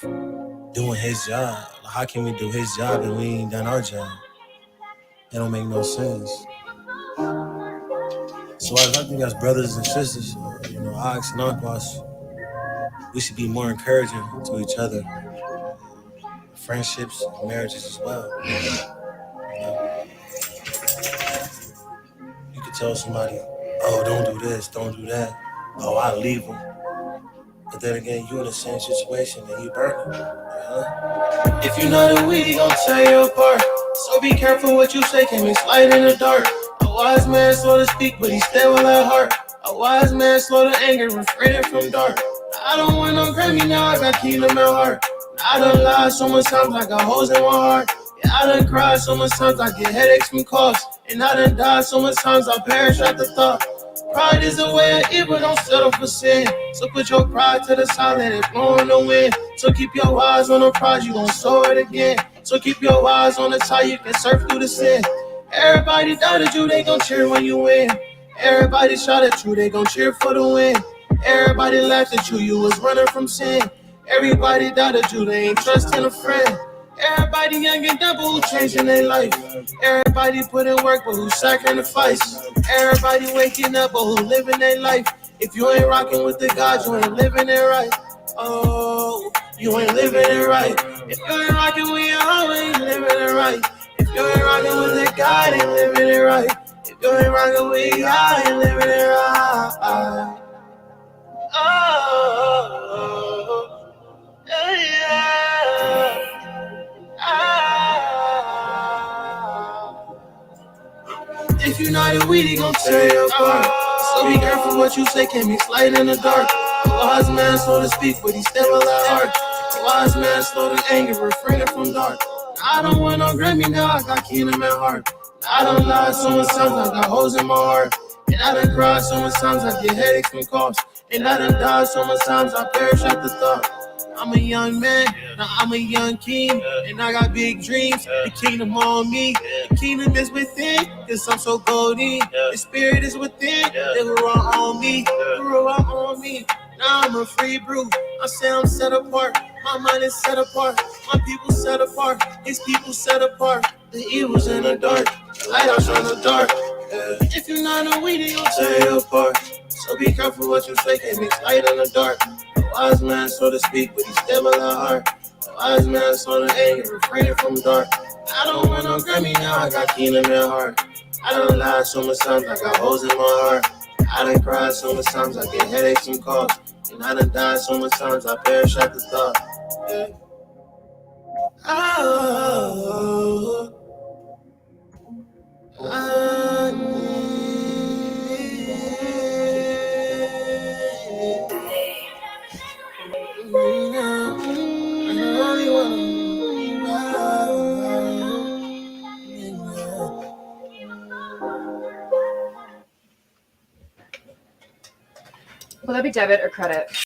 doing His job. Like, how can we do His job and we ain't done our job? It don't make no sense. So I think as brothers and sisters, Ox and Uncles, we should be more encouraging to each other. Friendships, marriages as well. You could tell somebody, oh, don't do this, don't do that. Oh, I'll leave them. But then again, you in the same situation and you burn it. If you're not a weed, gon' tear you apart. So be careful what you say, can mix light in the dark. A wise man slow to speak, but he stay with that heart. A wise man slow to anger, refraining from dark. I don't want no Grammy now, I got kingdom at heart. I done lied so much times, I got holes in my heart. Yeah, I done cried so much times I get headaches from coughs. And I done died so much times I perish at the thought. Pride is a way of evil, don't settle for sin. So put your pride to the side, let it blow in the wind. So keep your eyes on the prize, you gon' soar it again. So keep your eyes on the side, you can surf through the sin. Everybody doubted you, they gon' cheer when you win. Everybody shot at you, they gon' cheer for the win. Everybody laughed at you, you was running from sin. Everybody doubted you, they ain't trusting a friend. Everybody young and dumb, but who changing their life? Everybody put in work, but who sacrifice? Everybody waking up, but who living their life? If you ain't rocking with the God, you ain't living it right. Oh, you ain't living it right. If you ain't rocking with your home, ain't living it right. If you ain't rocking with the God, ain't living it right. If you ain't rocking with God, ain't living it right. Oh, yeah. If you not a weed, he gon' tear you apart. So be careful what you say, can't be slight in the dark. A wise man slow to speak, but he still a lot hard. A wise man slow to anger, refraining from dark. I don't want no Grammy, now I got kingdom at heart. I don't lie so much times, I got holes in my heart. And I done cried so much times, I get headaches from coughs. And I done died so much times, I perish at the thought. I'm a young man, now I'm a young king, and I got big dreams. The kingdom on me, the kingdom is within, cause I'm so golden. The spirit is within, they were all on me, they were all on me. Now I'm a free brew, I say I'm set apart. My mind is set apart, my people set apart, his people set apart. The evil's in the dark, the lighthouse in the dark. If you're not a weed, you'll tear you apart. So be careful what you say, can't mix light in the dark. A wise man, so to speak, but he's still a lot hard. A wise man, so to anger, refraining from dark. I don't want no Grammy, now I got kingdom at heart. I done lied so much times, I got holes in my heart. I done cried so much times, I get headaches and coughs. And I done died so much times, I perish at the thought. Yeah. Oh, I Will that be debit or credit?